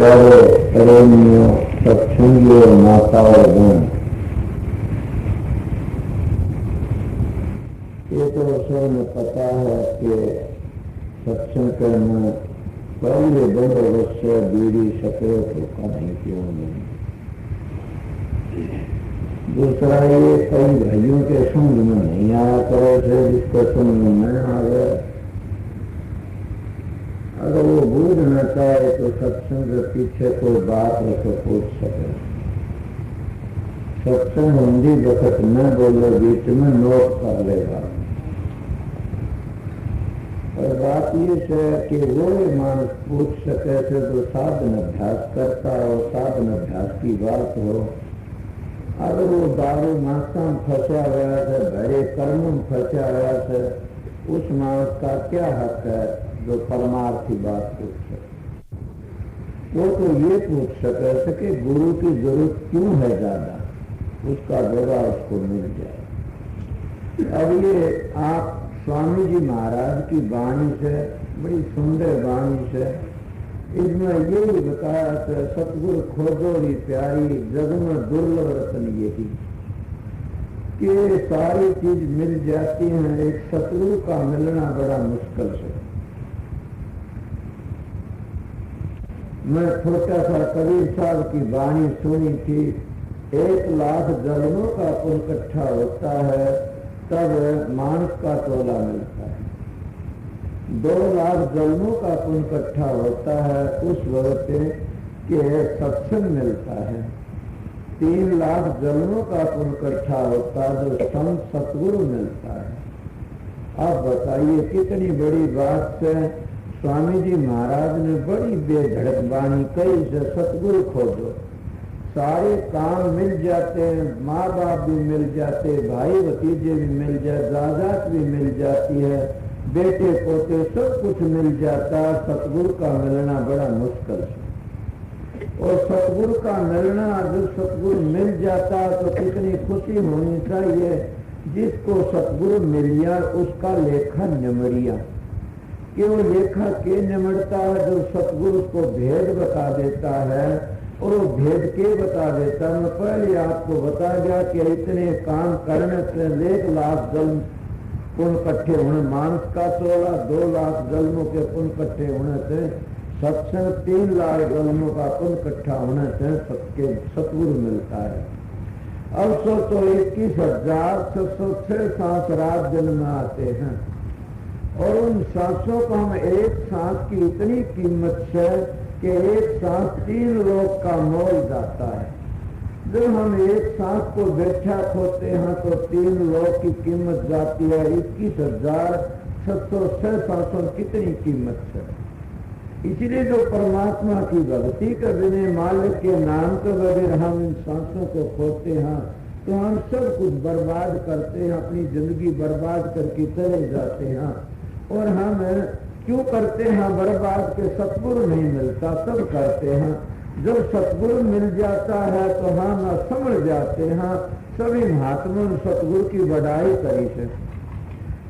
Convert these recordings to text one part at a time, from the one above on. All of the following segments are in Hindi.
प्यारे प्रेमियों, सत्संगियों, माताओं, बहन, ये तो सबने पता है कि सत्संग करना पहले बंदोबस्त से बीड़ी सफेद होगा नहीं, क्यों नहीं। दूसरा, ये कई भाइयों के समझ में नहीं आया करे थे, जिसको समझ में नहीं आ गया, अगर वो बूझ न चाहे तो सत्संग के पीछे कोई बात रखे पूछ सके। सत्संग हिंदी वक्त न बोले, बीच में नोट कर लेगा। और बात ये है कि वो मानस पूछ सके थे तो साधन अभ्यास करता हो, साधन अभ्यास की बात हो। अगर वो दारू मास्ता में फंसा हुआ था, भरे कर्म में फंसा हुआ था, उस मानस का क्या हक है जो परमार्थी बात पूछ सके। वो तो ये पूछ सके कि गुरु की जरूरत क्यों है ज्यादा, उसका जवाब उसको मिल जाए। अब ये आप स्वामी जी महाराज की वाणी से, बड़ी सुंदर वाणी से, इसमें यही बताया था, सतगुरु खोजोरी प्यारी जग में दुर्लभ रतन यही, कि सारी चीज मिल जाती है, एक सतगुरु का मिलना बड़ा मुश्किल है। मैं छोटा सा कबीर साहब की वाणी सुनी थी, 1 लाख जन्मों का पुण्य इकट्ठा होता है तब मानस का तोला मिलता है। 2 लाख जन्मों का पुण्य इकट्ठा होता है उस वक्त के सत्संग मिलता है। 3 लाख जन्मों का पुण्य इकट्ठा होता है जो संत सतगुरु मिलता है। अब बताइए कितनी बड़ी बात है। स्वामी जी महाराज ने बड़ी बेधड़क वाणी कही से सतगुरु खोजो, सारे काम मिल जाते हैं, माँ बाप भी मिल जाते, भाई भतीजे भी मिल जाते, जायदाद भी मिल जाती है, बेटे पोते सब कुछ मिल जाता, सतगुरु का मिलना बड़ा मुश्किल है। और सतगुरु का मिलना, जब सतगुरु मिल जाता तो कितनी खुशी होनी चाहिए। जिसको सतगुरु मिल जाए उसका लेखा निमरिया, कि वो लेखा के निमड़ता है जो सतगुरु को भेद बता देता है, और वो भेद के बता देता है। मैं पहले आपको बता दिया कि इतने काम करने से 1 लाख जन्म पुण्य इकट्ठे होने, मानस का तोला 2 लाख जन्मों के पुण्य इकट्ठे होने से, सत्संग 3 लाख जन्मों का पुण्य इकट्ठा होने से सबके सतगुरु मिलता है। अब सो तो 21,606 सांस रात दिन में आते हैं, और उन सांसों को हम एक सांस की इतनी कीमत है कि एक सांस 3 लोक का मोल जाता है। जब हम एक सांस को बैठा खोते हैं तो 3 लोक की कीमत जाती है। 21,606 सांसों कितनी कीमत है। इसलिए जो परमात्मा की भक्ति कर बिना मालिक के नाम के बगैर हम इन सांसों को खोते हैं तो हम सब कुछ बर्बाद करते हैं, अपनी जिंदगी बर्बाद करके चले जाते हैं। और हम क्यों करते हैं बर्बाद के, सतगुरु नहीं मिलता सब करते हैं। जब सतगुरु मिल जाता है तो हम समझ जाते हैं। सभी महात्माओं ने सतगुरु की बढ़ाई करी है।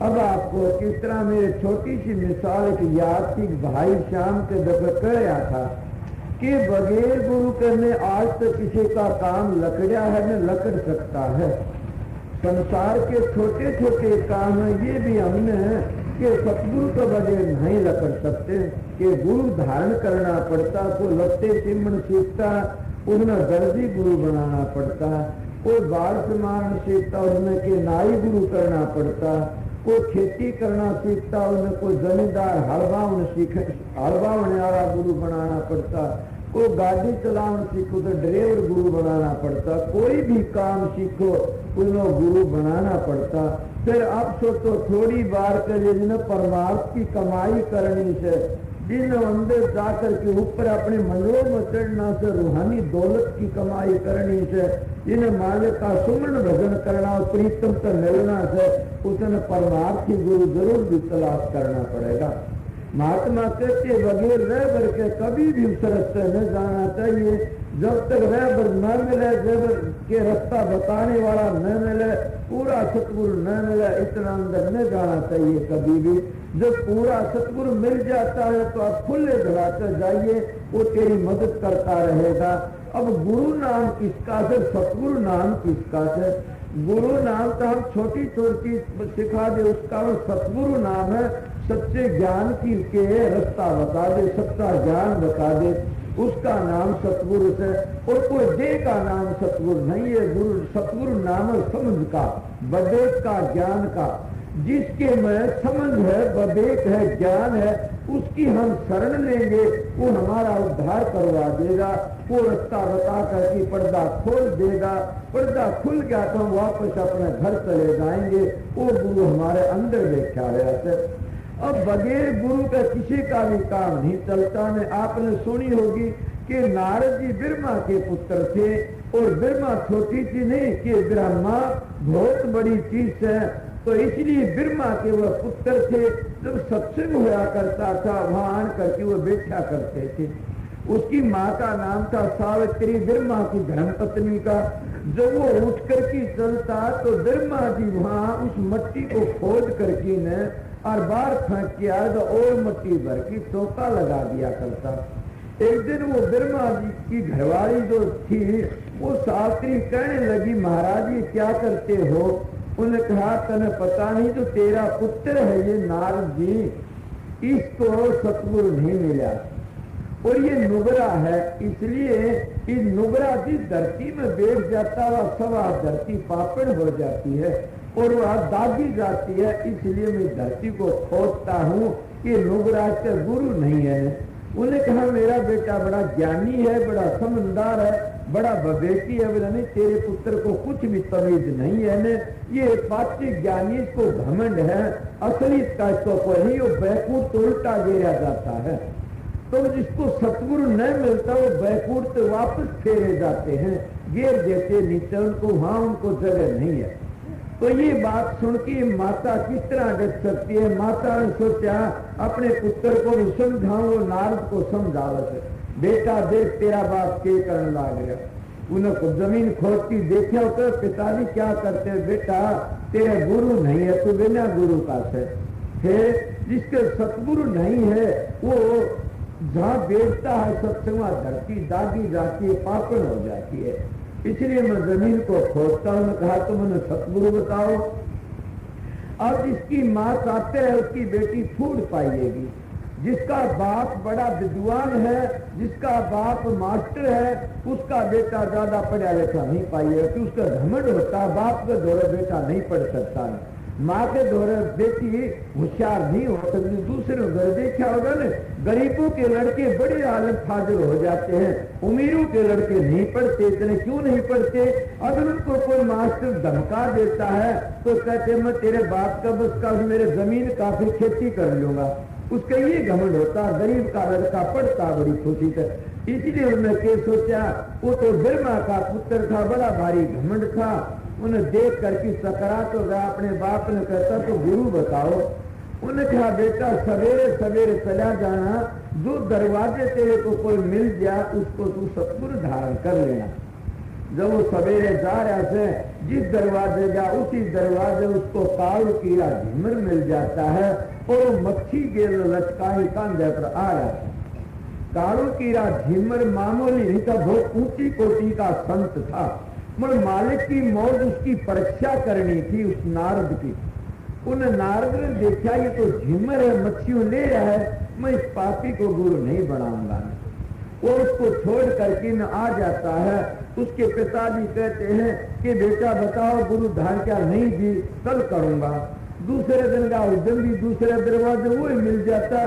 अब आपको किस तरह मेरे छोटी सी मिसाल एक याद थी, भाई श्याम के दफे कहा था कि बगैर गुरु करने आज तक किसी का काम लकड़ा है न लकड़ सकता है। संसार के छोटे छोटे काम है, ये भी हमने कि सतगुरु के बगैर नहीं लकड़ सकते, कि गुरु धारण करना पड़ता, को लत्ते चिमण सीखता उसमें दर्जी गुरु बनाना पड़ता, कोई बाल से मारना सीखता उसमें के नाई गुरु करना पड़ता, कोई खेती करना सीखता उसमें कोई जमींदार हलवाने वाला गुरु बनाना पड़ता, कोई गाड़ी चलाना सीखो तो ड्राइवर गुरु बनाना पड़ता, कोई भी काम सीखो उसमें गुरु बनाना पड़ता। फिर अब तो थोड़ी बार के लिए जिन्हें परमार्थ की कमाई करनी से, जिन अंदर जाकर के ऊपर अपने मंदिरों में चढ़ना से, रूहानी दौलत की कमाई करनी से, जिन्हें मालिक का सुमन भजन करना, प्रीतम से मिलना से, उसने परमार्थी गुरु जरूर भी तलाश करना पड़ेगा। महात्मा कहते बगैर रह भर के कभी भी उस रास्ते न जाना चाहिए। जब तक रह भर न मिले, जब के रास्ता बताने वाला न मिले, पूरा सतगुरु न मिले, इतना अंदर न जाना चाहिए कभी भी। जब पूरा सतगुरु मिल जाता है तो आप खुले धराते जाइए, वो तेरी मदद करता रहेगा। अब गुरु नाम किसका है, सतगुरु नाम किसका है? गुरु नाम तो हम छोटी छोटी सिखा दे, उसका वो सतगुरु नाम है। सच्चे ज्ञान की के रास्ता बता दे, सच्चा ज्ञान बता दे, उसका नाम सतगुरु है। और कोई देह का नाम सतगुरु नहीं है। गुरु सतगुरु नाम है समझ का, विवेक का, ज्ञान का। जिसके में समझ है, विवेक है, ज्ञान है, उसकी हम शरण लेंगे, वो हमारा उद्धार करवा देगा। वो रास्ता बता करके पर्दा खोल देगा। पर्दा खुल गया तो हम वापस अपने घर चले जाएंगे। वो गुरु हमारे अंदर बैठा रहता है। अब बगैर गुरु का किसी का भी काम नहीं चलता। ने आपने सुनी होगी कि नारद जी ब्रह्मा के पुत्र थे, और ब्रह्मा छोटी सी नहीं कि ब्रह्मा बहुत बड़ी चीज है, तो इसलिए ब्रह्मा के वह पुत्र थे। जब सत्संग हुआ करता था वहां आन करके वो बैठा करते थे। उसकी माँ का नाम था सावित्री, ब्रह्मा की धर्मपत्नी का। जब वो उठ करके चलता तो ब्रह्मा जी वहां उस मिट्टी को खोद करके न और बाहर फेंक के आया तो और मिट्टी भर की चौका लगा दिया करता। एक दिन वो ब्रह्मा जी की घरवाली जो थी वो सावित्री कहने लगी, महाराज ये क्या करते हो? उन्होंने कहा तने पता नहीं जो तेरा पुत्र है ये नारद जी, इसको सतगुरु नहीं मिला और ये नुगरा है, इसलिए इस नुगरा जिस धरती में बैठ जाता वह सवा धरती पापड़ हो जाती है और वह दागी जाती है। इसलिए मैं धरती को खोदता हूँ कि नुगरा के गुरु नहीं है। उन्हें कहा मेरा बेटा बड़ा ज्ञानी है, बड़ा समझदार है, बड़ा विवेकी है। बोला नहीं, तेरे पुत्र को कुछ भी तमीज नहीं है ने, ये पाची ज्ञानी इसको घमंड है, असली का इसको कोई नहीं, वो बैकूट तो उल्टा गिरा जाता है। तो जिसको सतगुरु न मिलता वो बैकूट तो वापस फेरे जाते हैं, गिर देते नीचे, उनको वहां उनको जगह नहीं है। तो ये बात सुन के माता किस तरह डट सकती है? माता ने सोचा अपने पुत्र को समझाओ, नारद को समझावत, बेटा देख तेरा बाप के करने लग गया। उनको जमीन खोदती देखा तो पिताजी क्या करते हैं? बेटा तेरे गुरु नहीं है, तू बिना गुरु का है। जिसके सतगुरु नहीं है वो जहाँ बैठता है सत्संग धरती दागी जाती है, पापड़ हो जाती है। इसलिए मैं जमीन को खोदता हूं। कहा तो मैंने सतगुरु बताओ। अब जिसकी माँ चाहते है उसकी बेटी फूट पाएगी। जिसका बाप बड़ा विद्वान है, जिसका बाप मास्टर है, उसका बेटा ज्यादा पढ़ा लिखा नहीं पाएगा कि उसका घमंड होता है। बाप के दौरे बेटा नहीं पढ़ सकता है, माँ के दौरे बेटी होशियार नहीं हो सकती। दूसरे घर देखा होगा न, गरीबों के लड़के बड़े आलम फाजिल हो जाते हैं, अमीरों के लड़के नहीं पढ़ते। इतने क्यों नहीं पढ़ते? अगर उनको कोई मास्टर धमका देता है तो कहते मैं तेरे बाप का बस का मेरे जमीन काफी खेती कर लूंगा। उसका ये घमंड होता, गरीब का लड़का पढ़ता बड़ी खुशी से। इसलिए उन्होंने क्या सोचा, वो तो ब्रह्मा का पुत्र था, बड़ा भारी घमंड था। उन्हें देख करके सकरात हो गया। अपने बाप ने कहता तो गुरु बताओ। उन्हें कहा बेटा सवेरे सवेरे चला जाना, जो दरवाजे तेरे को कोई मिल गया उसको तू सतगुरु धारण कर लेना। जब वो सवेरे जा रहा से जिस दरवाजे जा उसी दरवाजे उसको काल कीड़ा झिमर मिल जाता है और वो मच्छी के लचकाई कांधे पर आ जाता है। कालू कीड़ा झिमर मामूली नहीं था, बहुत ऊंची कोटि का संत था। मगर मालिक की मौज उसकी परीक्षा करनी थी उस नारद की। उन नारद ने देखा ये तो झिमर है, मच्छियों ले रहा है, मैं इस पापी को गुरु नहीं बनाऊंगा। और उसको छोड़ करके न आ जाता है। उसके पिताजी कहते हैं कि बेटा बताओ गुरु धारण क्या? नहीं जी कल करूंगा। दूसरे दिन का उद्यम भी दूसरे दरवाजे वो मिल जाता,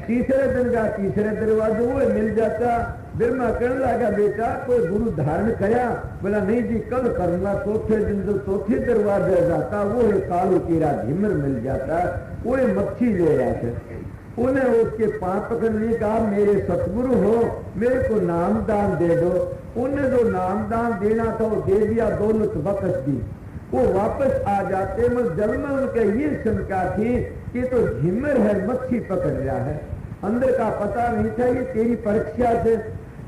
तीसरे दिन का तीसरे दरवाजे वो मिल जाता। ब्रह्मा कहने लगा बेटा कोई गुरु धारण करा? बोला नहीं जी कल करूंगा। चौथे दिन जो चौथे दरवाजे जाता वो है कालू कीड़ा झिमर मिल जाता, वो मच्छी ले जाते। उन्हें उसके पांव पकड़ने का मेरे सतगुरु हो, मेरे को नाम दान दे दो। उन्हें जो नाम दान देना था वो दे दिया, दौलत बख्श दी। वो वापस आ जाते। मगर जल में उनके ये शंका थी कि तो झिमर है, मच्छी पकड़ रहा है, अंदर का पता नहीं था, ये तेरी परीक्षा से।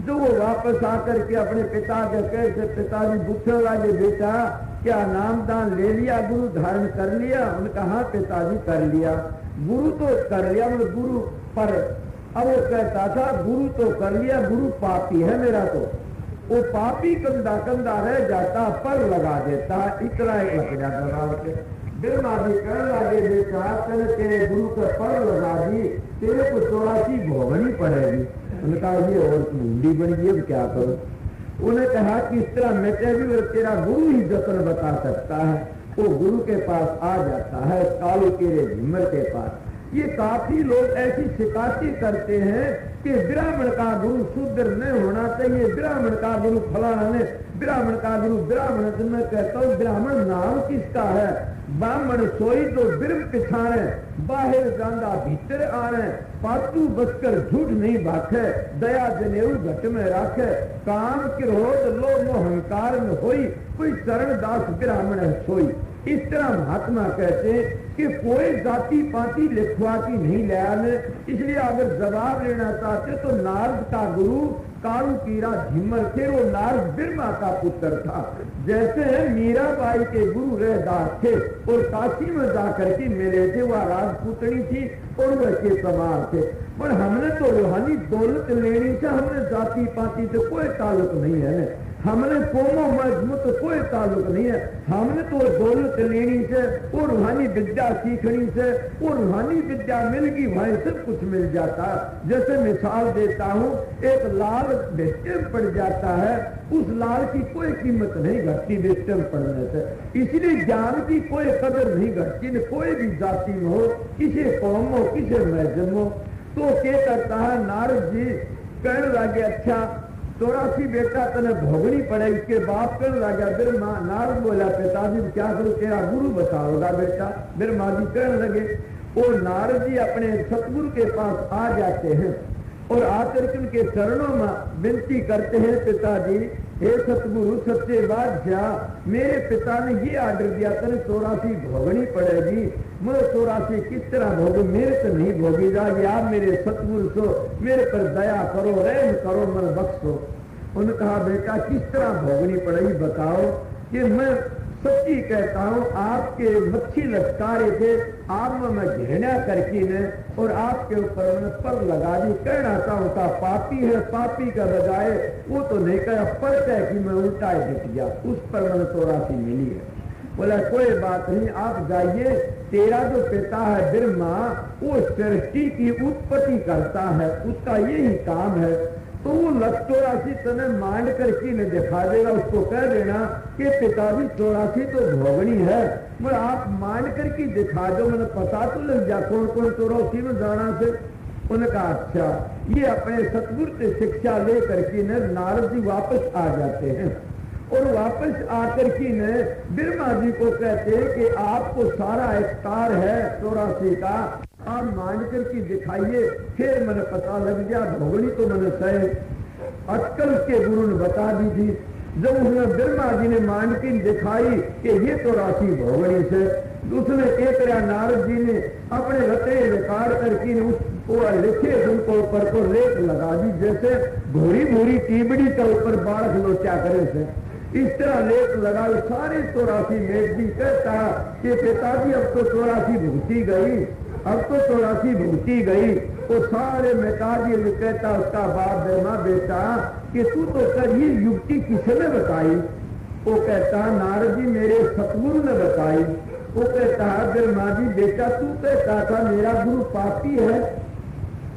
जो वो वापस आकर के अपने पिता के कैसे पिताजी पूछने लगे, बेटा क्या नामदान ले लिया, गुरु धारण कर लिया? उनका हाँ पिताजी कर लिया। गुरु तो कर लिया, मतलब गुरु पर। अब वो कहता था गुरु तो कर लिया, गुरु पापी है मेरा, तो वो पापी कंधा कंधा रह जाता, पर लगा देता, इतना एक लग जाता था। ब्रह्मा जी कहने लगे, बेटा तेरे तेरे गुरु का पर लगा दी, तेरे को 84 भोगनी पड़ेगी। उन्होंने कहा ये और मुंडी बन गई, अब क्या करो। उन्हें कहा कि इस तरह मिटे तेरा गुरु ही जतन बता सकता है। वो गुरु के पास आ जाता है, कालू केरे झिमर के पास। ये काफी लोग ऐसी शिकायतें करते हैं कि ब्राह्मण का गुरु शूद्र नहीं होना चाहिए, ब्राह्मण का गुरु फलाना नहीं, ब्राह्मण का गुरु ब्राह्मण। तो मैं कहता हूँ ब्राह्मण नाम किसका है? ब्राह्मण सोई तो ब्रह्म पिछाने, बाहर जांदा भीतर आने, पातू बसकर झूठ नहीं भाखे, दया जनेऊ घट में राखे, काम क्रोध लोभ अहंकार में होई, कोई शरण दास ब्राह्मण है सोई। इस तरह महात्मा कहते हैं कि कोई जाति पाति लिखवाती नहीं ले। इसलिए अगर जवाब लेना चाहते तो नारद का गुरु कालू कीरा झिमर थे, वो नारद ब्रह्मा का पुत्र था। जैसे मीराबाई के गुरु रहदास थे और काशी में जाकर के मिले थे, वह राजपुतनी थी और वह के सवार थे। पर हमने तो रूहानी दौलत लेनी से, हमने जाति पाति से कोई ताल्लुक नहीं है, हमने कोमो मजमू तो कोई ताल्लुक नहीं है। हमने तो दौलत लेनी से और रूहानी विद्या सीखनी से, और रूहानी विद्या मिल गई वहीं सब कुछ मिल जाता। जैसे मिसाल देता हूँ, एक लाल बेस्टे में पड़ जाता है, उस लाल की कोई कीमत नहीं घटती बेस्टे में पड़ने से। इसलिए ज्ञान की कोई कदर नहीं घटती, न कोई भी जाति में हो, किसी कौम हो, किसी महजम हो। तो क्या करता है नारद जी कहने लगे, अच्छा 84 बेटा तने भोगनी पड़े। इसके बाप कहने लगा, ब्रह्मा नारद बोला, पिताजी क्या करूं, तेरा गुरु बताओगा बेटा। ब्रह्मा जी कहने लगे, और नारद जी अपने सतगुरु के पास आ जाते हैं और आकर के उनके चरणों में विनती करते हैं, पिताजी हे सतगुरु सच्चे बादशाह, मेरे पिता ने ये आर्डर दिया तेरे 84 भोगनी पड़ेगी, मैं 84 किस तरह भोगू, मेरे से नहीं भोगी जाएगी। आप मेरे सतगुरु सो, मेरे पर दया करो, रहम करो, मन बख्शो। उन्होंने कहा बेटा किस तरह भोगनी पड़ेगी बताओ। कि मैं सच्ची कहता हूँ, आपके मच्छी लश्कारे थे, आप में मैं घृणा करके ने और आपके ऊपर मैंने पर लगा दी। कहना चाहता पापी है, पापी का बजाय वो तो नहीं कहा, पर कह कि मैं उल्टा ही दिख गया, उस पर मैंने 84 मिली है। बोला कोई बात नहीं, आप जाइए, तेरा जो पिता है ब्रह्मा, वो सृष्टि की उत्पत्ति करता है, उसका यही काम है। तो वो 84 तने मांड करके न दिखा देगा, उसको कह देना कि पिताजी 84 तो भोगनी है, मगर आप मांड करके दिखा दो, मैंने पता तो लग जा कौन कौन 84 में जाना से। उन्होंने कहा अच्छा। ये अपने सतगुरु से शिक्षा ले करके न नारद जी वापस आ जाते हैं और वापस आकर के न ब्रह्मा जी को कहते हैं कि आपको सारा इख्तियार है 84 का, आप मान करके दिखाइए, फिर मैंने पता लग गया भोगनी तो मैंने सही अटकल के गुरु ने बता दी थी। जब उसने ब्रह्मा जी ने मान के दिखाई कि ये 84 भोगनी से, उसने एक नारद जी ने अपने रते रिकॉर्ड करके उसको लिखे, उनको ऊपर को लेख लगा दी, जैसे भूरी भूरी टीबड़ी के ऊपर बाढ़ लोचा करे से इस तरह लेख लगा। सारे 84 मेघ जी कहता कि पिताजी अब तो 84 भुगती गई, अब तो 84 भुगती गई। वो सारे मेटाजी कहता उसका बाप ब्रह्मा बेटा कि तू तो कर, ये युक्ति किसने बताई? वो कहता नारद जी मेरे सतगुरु ने बताई। वो कहता ब्रह्मा जी बेटा तू कहता था मेरा गुरु पापी है।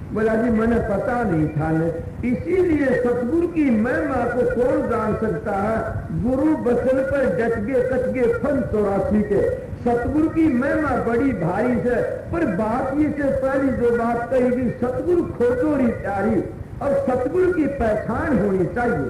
बोला जी मैंने पता नहीं था न, इसीलिए सतगुरु की महिमा को कौन जान सकता है? गुरु बचन पर डट गए कट गए फन 84 के। सतगुरु की महिमा बड़ी भारी से, पर बात ये से पहली जो बात कही कि सतगुरु खोजोरी प्यारी, और सतगुरु की पहचान होनी चाहिए।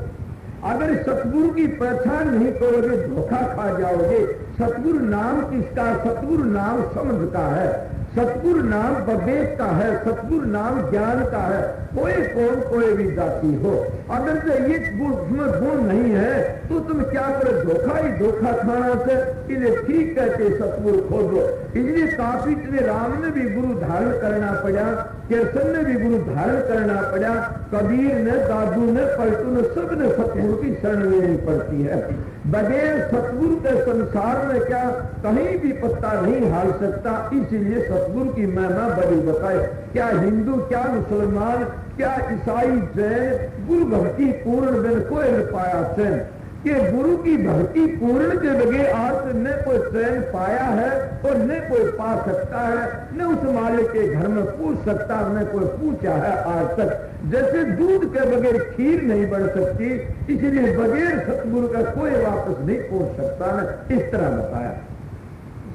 अगर सतगुरु की पहचान नहीं करोगे धोखा खा जाओगे। सतगुरु नाम किसका? सतगुरु नाम समझ का है। सतगुरु नाम विवेक का है, सतगुरु नाम ज्ञान का है। कोई कौन कोई भी जाति हो, अगर से ये उसमें गुण नहीं है तो तुम क्या करो, धोखा ही धोखा खाना से। इसलिए ठीक कहते सतगुरु खोजो। इसलिए काफी राम ने भी गुरु धारण करना पड़ा, केसर ने भी गुरु धारण करना पड़ा, कबीर ने, दादू ने, पलटू ने, सब ने सतगुरु की शरण लेनी पड़ती है। बगैर सतगुरु के संसार में क्या कहीं भी पत्ता नहीं हाल सकता। इसीलिए सतगुरु की महिमा बड़ी बताए। क्या हिंदू, क्या मुसलमान, क्या ईसाई, जैन, गुरु भक्ति पूर्ण बिन कोई न पाया चैन। कि गुरु की भक्ति पूर्ण के बगैर आज न कोई चैन पाया है और न कोई पा सकता है, न उस मालिक के घर में पूछ सकता, न कोई पूछा है आज तक। जैसे दूध के बगैर खीर नहीं बन सकती, इसलिए बगैर सतगुरु का कोई वापस नहीं पूछ सकता। न इस तरह बताया।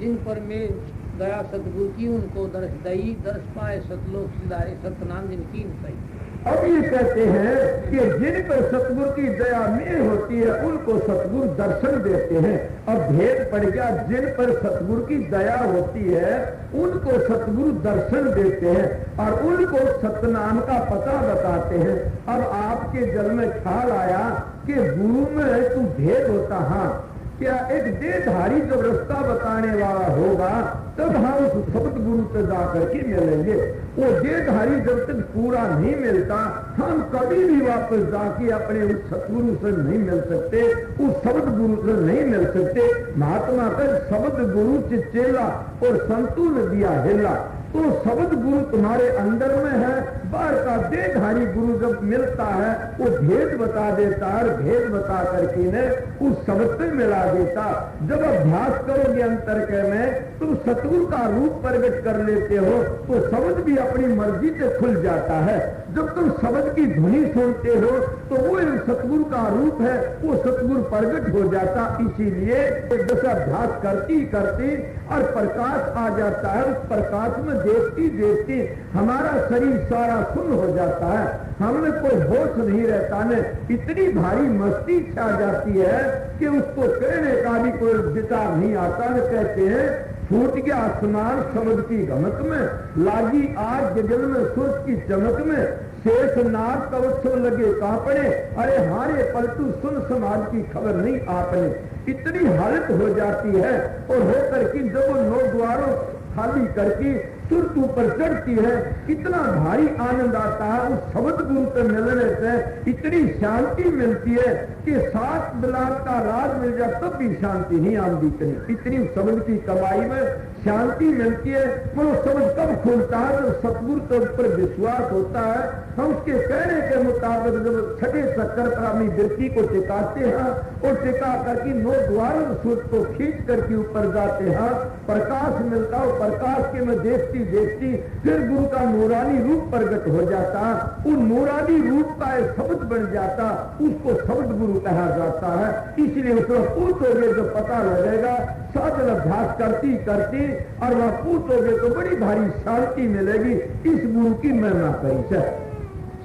जिन पर में दया सतगुरु की उनको दर्श दई, दर्श पाए सतलोक सिधारे, सतनाम जिनकी सही। अब ये कहते हैं कि जिन पर सतगुरु की दया मेल होती है उनको सतगुरु दर्शन देते हैं। अब भेद पड़ गया, जिन पर सतगुरु की दया होती है उनको सतगुरु दर्शन देते हैं और उनको सतनाम का पता बताते हैं। अब आपके जल में ख्याल आया कि गुरु में तू भेद होता। हाँ, क्या एक देहधारी जब रास्ता बताने वाला होगा तब हम उस शब्द गुरु से जाकर के मिलेंगे। वो देहधारी जब तक पूरा नहीं मिलता हम कभी भी वापस जाके अपने उस सतगुरु से नहीं मिल सकते, उस शब्द गुरु से नहीं मिल सकते। महात्मा का शब्द गुरु चिचेला और संतु ने दिया हेला। तो शब्द गुरु तुम्हारे अंदर में है, बाहर का देहधारी गुरु जब मिलता है वो भेद बता देता है, भेद बता करके ने उस शब्द से मिला देता। जब अभ्यास करोगे अंतर के में तुम सतगुरु का रूप प्रकट कर लेते हो तो शब्द भी अपनी मर्जी से खुल जाता है। जब तुम शब्द की ध्वनि सुनते हो तो वो सतगुरु का रूप है, वो सतगुरु प्रकट हो जाता। इसीलिए जैसे अभ्यास करती करती और प्रकाश आ जाता है, उस प्रकाश में देखती देखती हमारा शरीर सारा सुन्न हो जाता है, हमें कोई होश नहीं रहता ने। इतनी भारी मस्ती छा जाती है कि उसको कहने का भी कोई विचार नहीं आता। न कहते हैं फूट गया आसमान शब्द की गमक में, लागी आग गगन में सूरज की चमक में, शेष नाग कवच लगे कांपने, अरे हारे पलटू सुन समाज की खबर नहीं आपने। इतनी हालत हो जाती है और होकर की जब नौ द्वारों खाली करके तुरंत ऊपर चढ़ती है, इतना भारी आनंद आता है। उस शब्द गुरु से मिलने से इतनी शांति मिलती है कि 7 बिलाट का राज मिल जाए तब भी शांति नहीं आती। इतनी शब्द की कमाई में शांति मिलती है। वो शब्द कब खुलता है जब सतगुरु के ऊपर विश्वास होता है। हम उसके कहने के मुताबिक जब छठे चक्कर पर अपनी वृत्ति को टिकाते हैं और टिका करके 9 द्वारों सूर्य को खींच करके ऊपर जाते हैं, प्रकाश मिलता है। प्रकाश के में देखती देखती फिर गुरु का नूरानी रूप प्रकट हो जाता, उस नूरानी रूप का एक शब्द बन जाता, उसको शब्द गुरु कहा जाता है। इसलिए उसमें पूछोगे जो पता लगेगा, साधन अभ्यास करती करती और वह पूछोगे तो बड़ी भारी शांति मिलेगी। इस गुरु की महिमा करी से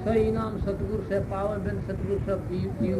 सही नाम सतगुरु से पावर बिन सतगुरु सब जीव।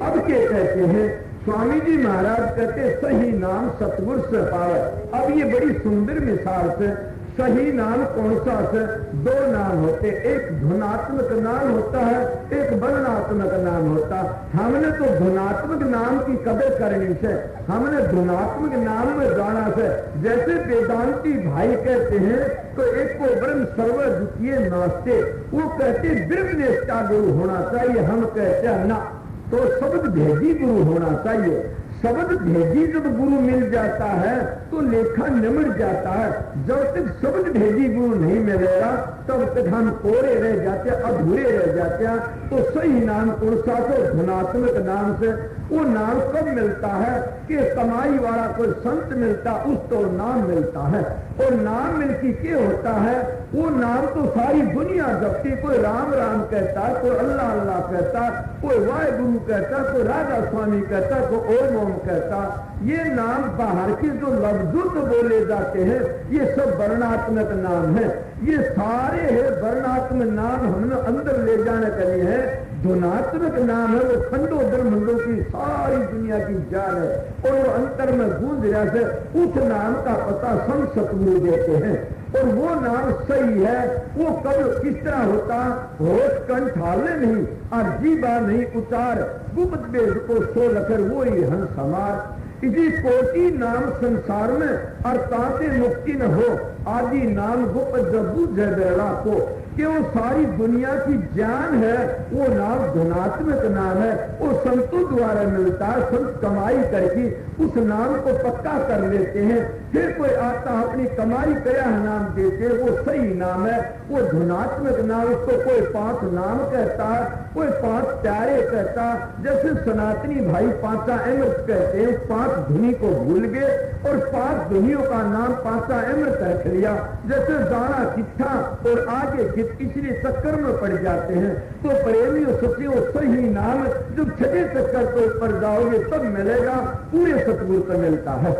अब क्या कहते हैं स्वामी जी महाराज कहते सही नाम सतगुरु से पावर। अब ये बड़ी सुंदर मिसाल से सही नाम कौन सा से 2 नाम होते, एक धुनात्मक नाम होता है, एक वर्णात्मक नाम होता। हमने तो धुनात्मक नाम की कदर करनी से, हमने धुनात्मक नाम में जाना से। जैसे वेदांती भाई कहते हैं तो एक को ब्रह्म सर्व द्वितीय नास्ते, वो कहते ब्रह्म निष्ठा गुरु होना चाहिए, हम कहते हैं ना, तो शब्द भेदी गुरु होना चाहिए। शब्द भेदी जब गुरु मिल जाता है तो लेखा निमट जाता है। जब तक शब्द भेदी गुरु नहीं मिलेगा तब तक हम कोरे रह जाते, अधूरे रह जाते हैं। तो सही नाम कौन सा? तो धनात्मक नाम से। वो नाम कब मिलता है कि कमाई वाला कोई संत मिलता, उसको नाम मिलता है। और नाम मिलती क्या होता है? वो नाम तो सारी दुनिया जपती, कोई राम राम कहता, कोई अल्लाह अल्लाह कहता, कोई वाहेगुरु कहता, कोई राधा स्वामी कहता, कोई ओम ओम कहता। ये नाम बाहर के जो लफ्जों तो बोले जाते हैं ये सब वर्णात्मक नाम है। ये सारे है वर्णात्मक नाम हमने अंदर ले जाने के लिए है। धुनात्मक नाम है वो खंडो ब्रह्मंडों की सारी दुनिया की जान है और वो अंतर में गूंज रहा है। उस नाम का पता संत सतगुरु देते हैं। और वो नाम सही है। वो कब किस तरह होता, होश कंठाले नहीं और जीवा नहीं उतार, गुप्त वेद को सो लखर वो ही हंस हमार। इसी कोटि नाम संसार में अर्थाते मुक्ति न हो, आदि नाम गुप्त जबू जयला को। क्यों सारी दुनिया की ज्ञान है वो नाम धनात्मक नाम है, वो संतों द्वारा मिलता है। संत कमाई करके उस नाम को पक्का कर लेते हैं, फिर कोई आता अपनी कमाई कया नाम देते, वो सही नाम है, वो धनात्मक नाम। उसको कोई 5 नाम कहता, कोई 5 प्यारे कहता। जैसे सनातनी भाई 5 अमृत कहते हैं, 5 धुनी को भूल गए और 5 धुनियों का नाम 5 अमृत रख लिया। जैसे जाना चिट्ठा और आगे इसलिए चक्कर में पड़ जाते हैं। तो प्रेमियों सचिव सही नाम जब 6 चक्कर के ऊपर जाओगे तब मिलेगा, पूरे सतगुरु को मिलता है।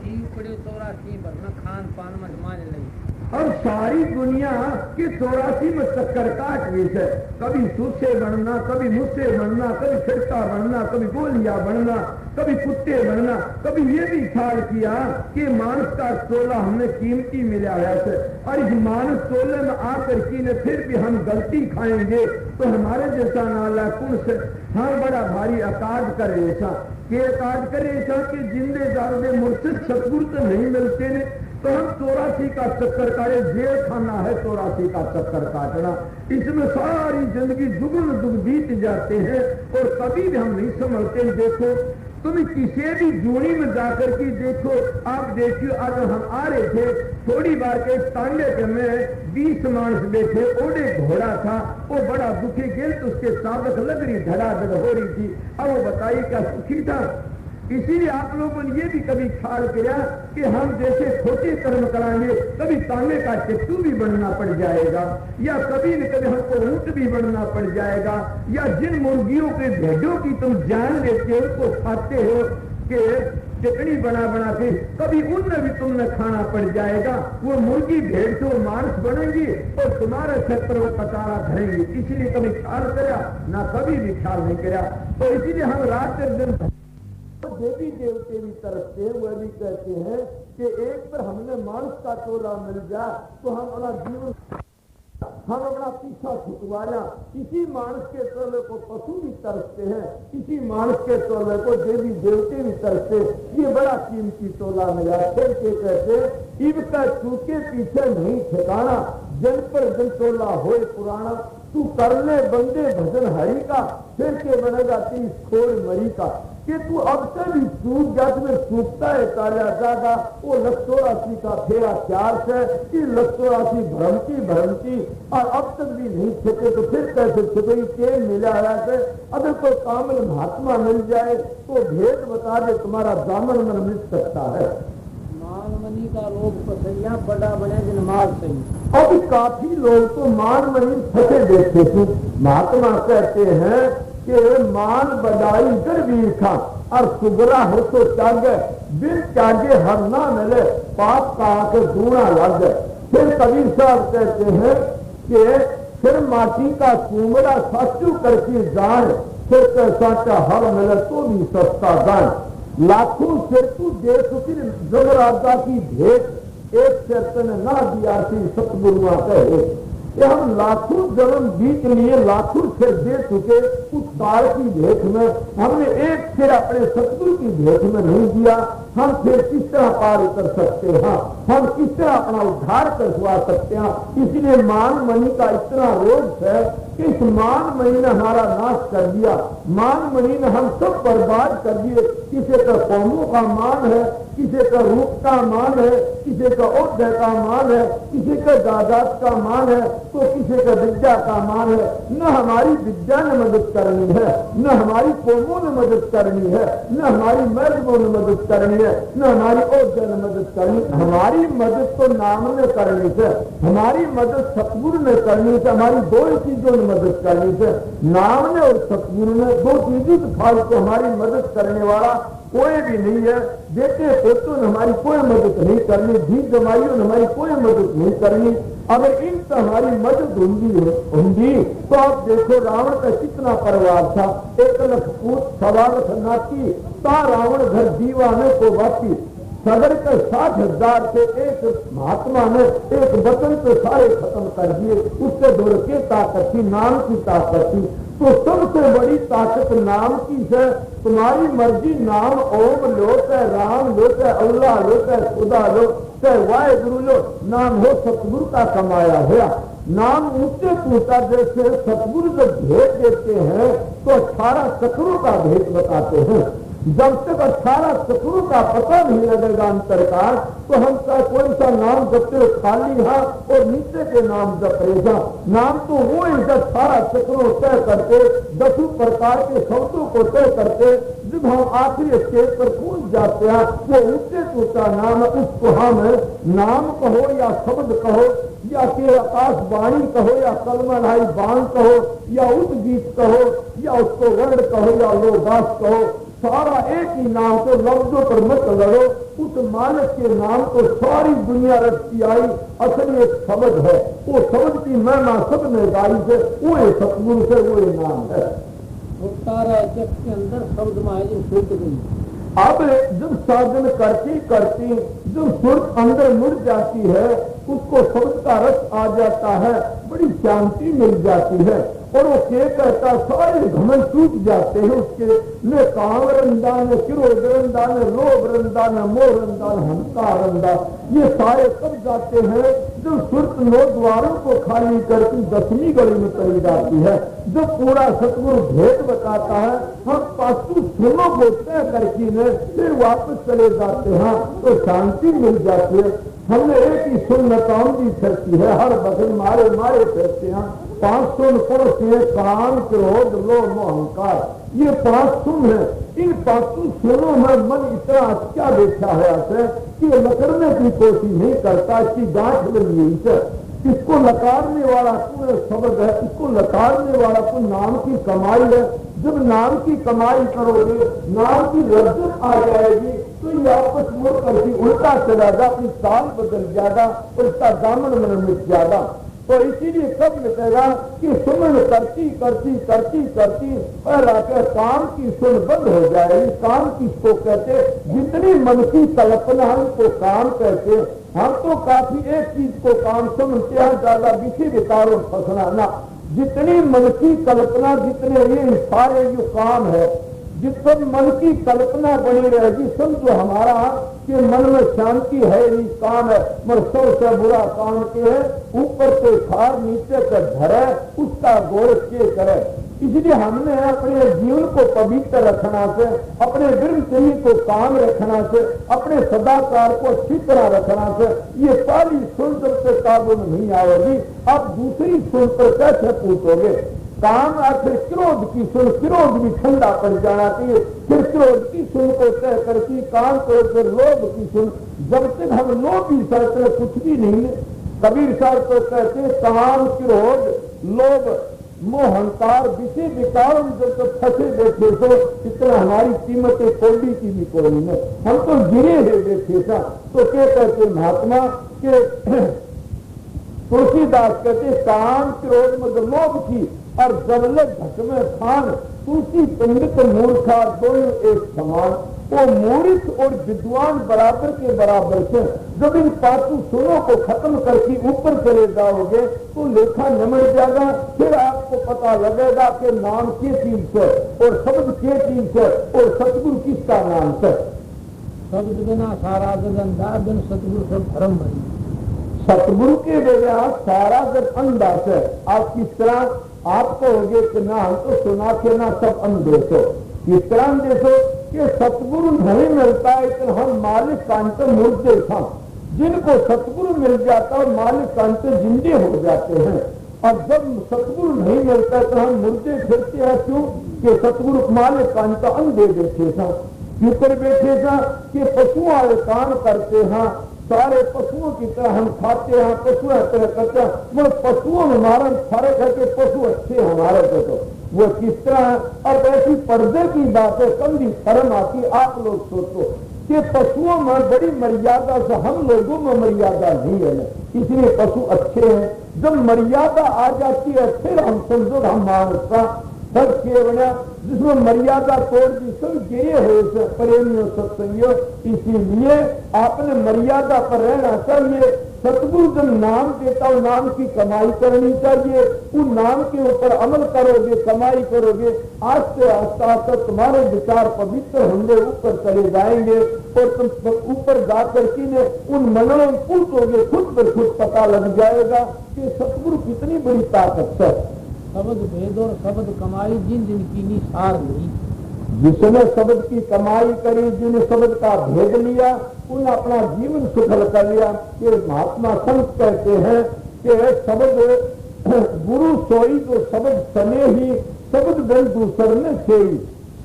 84 भरना खान पान में मान नहीं। अब सारी दुनिया के 84 में चक्कर काट गई है। कभी सूसे बनना, कभी मुझसे बनना, कभी छिड़का बनना, कभी गोलियां बनना, कभी कुत्ते बनना। कभी ये भी ख्याल किया कि मानस का टोला हमने कीमती मिला है, और इस मानस टोले में आकर की ने फिर भी हम गलती खाएंगे तो हमारे जैसा नाला कुण से हाँ बड़ा भारी अकाद करे ऐसा कि अकाद करे ऐसा कि जिंदे जाते मुर्शिद सतगुरु तो नहीं मिलते ने, तो हम 84 का चक्कर काटे। जेल खाना है 84 का चक्कर काटना, इसमें सारी जिंदगी दुगुन दुग बीत जाते हैं और कभी भी हम नहीं समझते। देखो तुम किसी भी जूनी में जाकर के देखो, आप देखियो अगर हम आ रहे थे थोड़ी बार के तांगे के में 20 मानस बैठे, ओडे घोड़ा था, वो बड़ा दुखी गेल तो उसके साबक लग रही, धड़ाधड़ हो रही थी। अब वो बताइए क्या सुखी था? इसीलिए आप लोगों ने ये भी कभी ख्याल किया कि हम जैसे छोटे कर्म कराएंगे कभी तांगे का टिट्टू भी बनना पड़ जाएगा, या कभी न कभी हमको ऊंट भी बनना पड़ जाएगा, या जिन मुर्गियों के भेड़ों की तुम जान लेते हो उसको खाते हो कि चिकनी बना बना के, कभी उनमें भी तुमने खाना पड़ जाएगा। वो मुर्गी भेड़ तो मांस बनेंगी और तुम्हारे क्षेत्र में कटारा धरेंगी। इसीलिए कभी ख्याल कराया ना, कभी भी ख्याल नहीं कराया। तो इसीलिए हम रात दिन देवी देवते भी तरसते हैं, वह भी कहते हैं कि एक पर हमने मांस का टोला मिल जाए तो हम अपना जीवन, हम अपना पीछा छुटवाया। इसी मांस के टोले को पशु भी तरसते हैं, इसी मांस के टोले को देवी देवते भी तरसते। ये बड़ा कीमती टोला मिला। फिर के कहते इब का चूके पीछे नहीं ठिकाना, जन पर जन टोला होए पुराना। तू कर ले बंदे भजन हरि का, फिर के बनेगा तीस खोड़ मरी का। कि तू अब से भी सूख जा, तुम्हें सूखता है ताजा ज्यादा। वो 184 का फेरा 4 से कि 184 भ्रमती और अब तक भी नहीं छुटे तो फिर कैसे छुटे? तेल मिला है। अगर कोई कामल महात्मा मिल जाए तो भेद बता दे, तुम्हारा दामन मन मिल सकता है। मानमनी का रोग पसैया बड़ा बने दिन मार सही। अब काफी लोग तो मानमनी फंसे देते थे। महात्मा कहते हैं कि मान बदाई कर वीर था और सुगरा हो तो त्यागे, बिन त्यागे हर ना मिले, पाप का आके दूना लग गए। फिर कबीर साहब कहते हैं कि फिर माटी का कुमड़ा साचू करके जान, फिर कैसा हर मिले तो भी सस्ता दान। लाखों सिर तू दे चुकी जमराजा की भेंट, एक सिर ने ना दिया थी सतगुरुआ कहे। हम लाखों जन्म बीत लिए, लाखों सिर दे चुके उस तार की भेंट में, हमने एक सिर अपने सतगुरु की भेंट में नहीं दिया। हम फिर किस तरह पार उतर सकते हैं? हम किस तरह अपना उद्धार करवा सकते हैं? इसलिए मान मणि का इतना रोग है कि इस मान मणि ने हमारा नाश कर दिया। मान मणि ने हम सब बर्बाद कर दिए। किसी का कौमों का मान है, किसी का रूप का मान है, किसी का औहदे का मान है, किसी का जायदाद का मान है, तो किसी का विद्या का मान है। न हमारी विद्या ने मदद करनी है, न हमारी कौमों ने मदद करनी है, न हमारी मर्दों ने मदद करनी है, न हमारी औहदे ने मदद करनी। हमारी मदद तो नाम ने करनी है, हमारी मदद सतगुरु ने करनी है। हमारी 2 चीजों ने मदद करनी है, नाम ने और सतगुरु ने। 2 चीजों के फाल को हमारी मदद करने वाला कोई भी नहीं है। बेटे पोतों ने हमारी कोई मदद नहीं करनी, धी जमाइयों ने हमारी कोई मदद नहीं करनी। अगर इनसे हमारी मदद होंगी तो आप देखो रावण का कितना परिवार था, 1 लाख पूत 1.25 लाख नाती, ता रावण घर दीवाने को वाती। सदर के 60,000 से एक महात्मा ने एक वचन पे सारे खत्म कर दिए। उससे दौड़ के ताकत थी, नाम की ताकत थी। तो सबसे बड़ी ताकत नाम की है। तुम्हारी मर्जी, नाम ओम लो, चाहे राम लो, चाहे अल्लाह लो, चाहे खुदा लो, चाहे वाहेगुरु लो, नाम हो सतगुरु का कमाया हुआ। नाम ऊंचे टूटा जैसे सतगुरु जब भेद देते हैं तो 18 चक्रों का भेद बताते हैं। जब तक 18 चक्रों का पता नहीं लगेगा अंतर का, तो हम चाहे कोई सा नाम जपते हो खाली हाथ और नीचे के नाम जप रेगा। नाम तो वो है जब 18 चक्रों तय करते, 10 प्रकार के शब्दों को तय करते, जब हम आखिरी स्टेज पर पहुंच जाते हैं वो ऊंचे टूटा नाम, उसको हम नाम कहो या शब्द कहो या के आकाश वाणी कहो या कलमलाई बाण कहो या उद्गीत कहो या उसको वर्ण कहो या लोगास कहो, सारा एक ही नाम को लफ्जों पर मत लड़ो। उस मालिक के नाम को सारी दुनिया रचती आई, असली एक शब्द है। वो शब्द की महिमा सब में गाई से, वो सतगुरु से वो नाम है। सारा जग के अंदर शब्द माया छूट गई। अब जब साधन करती करती जब सुर अंदर मुड़ जाती है, उसको शब्द का रस आ जाता है, बड़ी शांति मिल जाती है और वो के कहता सारे घमंड टूट जाते हैं उसके। न काम रंदान, क्रोध रंदान, लोभ रंदान, मोह रंदान, हंकार रंदान, ये सारे कब जाते हैं जब सुरत 9 द्वारों को खाली करती 10वीं गली में चली जाती है। जब पूरा सतगुरु भेद बताता है, हम पासु सुनो को तय करके ने फिर वापस चले जाते हैं तो शांति मिल जाती है। हमने एक ही सुन्नताम भी फिरती है, हर बगल मारे मारे फिरते हैं। 5 सुन पुरुष है, काम, क्रोध, लोभ, मोह, अहंकार, ये 5 सुन है। इन 5 सुनों में मन इतना अच्छा बैठा है कि लकड़ने की कोशिश नहीं करता, इसकी गांठ लगी है। इसको लकारने वाला पूरे शब्द है, इसको लकारने वाला तो नाम की कमाई है। जब नाम की कमाई करोगे, नाम की लज्जत आ जाएगी तो ये आपस मुड़ करके उल्टा चला जा, अपनी चाल बदल जाएगा और इसका दामन मन मिट जाएगा। तो इसीलिए कब मिटेगा कि सुमन करती करती करती करती पहला के काम की सुन बंद हो जाएगी। काम किसको कहते, जितनी मन की कल्पना को काम कहते। हम तो काफी एक चीज को काम समझते हैं, ज्यादा विषय विकारों फंसना ना। जितनी मन की कल्पना, जितने ये सारे जो काम है, जिस मन की कल्पना बनी रहेगी, समझो हमारा कि मन में शांति है नहीं, काम है मगर सबसे बुरा काम के है, ऊपर से खार नीचे से धरे, उसका गौर के करे। इसलिए हमने अपने जीवन को पवित्र रखना से, अपने ब्रह्मचर्य को काम रखना से, अपने सदाचार को अच्छी तरह रखना से, ये सारी सुन से काबू में नहीं आएगी। आप दूसरी सुन पर कैसे पूछोगे? काम आखिर क्रोध की सुन, क्रोध भी ठंडा पड़ जाना चाहिए। फिर क्रोध की सुन को तय करती, काम को फिर लोभ की सुन। जब तक हम लोभी करते कुछ भी नहीं। कबीर साहब तो कहते काम, क्रोध, लोभ, मोह, अहंकार, विषय विकार जब तक फंसे बैठे तो इतना हमारी कीमतें कोड़ी की भी कोई नहीं, हम तो गिरे है बैठे था। तो क्या कहते महात्मा के तुलसीदास कहते काम, क्रोध में लोभ की और जबले घटमे खान, तुलसी पंडित मूर्खा दोनों एक समान। वो मूर्ख और विद्वान बराबर के बराबर से। जब इन 5 सुनों को खत्म करके ऊपर चले जाओगे तो लेखा निमट जाएगा। फिर आपको पता लगेगा कि नाम की चीज है और शब्द की चीज है और सतगुरु किसका नाम है। शब्द बिना सारा जग अंधा, बिन सतगुरु सब धर्म बनी। सतगुरु के बगैर सारा जग अंधा है। आप किस तरह आप कहोगे कि ना हम तो सुना के ना सब अंधे हो। इस तरह देखो कि सतगुरु नहीं मिलता है, इतना हम मालिक कांत मुर्दे था। जिनको सतगुरु मिल जाता है मालिक कांत जिंदे हो जाते हैं। और जब सतगुरु नहीं मिलता तो हम मुर्दे फिरते हैं। क्यों कि सतगुरु मालिक कांत अंधे बैठे था। क्यों कर बैठे था कि पशुओं वाले काम करते हैं, सारे पशुओं की तरह हम खाते हैं, पशु तरह करते हैं। मगर पशुओं में हमारा फर्क है कि पशु अच्छे हमारे को तो वो किस तरह है। और ऐसी पर्दे की बात है, कभी शर्म आती। आप लोग सोचो कि पशुओं में बड़ी मर्यादा से, हम लोगों में मर्यादा नहीं है, इसलिए पशु अच्छे हैं। जब मर्यादा आ जाती है फिर हम समझो हम मानस का सब केवड़ा जिसमें मर्यादा तोड़ दी, सब गिरे हुए प्रेमियों सत्संगियों। इसीलिए आपने मर्यादा पर रहना चाहिए। सतगुरु जब नाम देता हूं, नाम की कमाई करनी चाहिए। उन नाम के ऊपर अमल करोगे, कमाई करोगे, आस्ते आस्ते तुम्हारे विचार पवित्र होंगे, ऊपर चले जाएंगे। और तुम ऊपर जाकर के उन मनों में पूछोगे, खुद ब खुद पता लग जाएगा कि सतगुरु कितनी बड़ी ताकत है। शब्द भेद और शब्द कमाई जिन जिनकी निसार हुई, जिसने शब्द की कमाई करी, जिन शब्द का भेद लिया, उन अपना जीवन सुफल कर लिया। ये महात्मा संत कहते हैं कि शब्द गुरु सोई जो शब्द सने ही, शब्द बिन दूसर में सेई।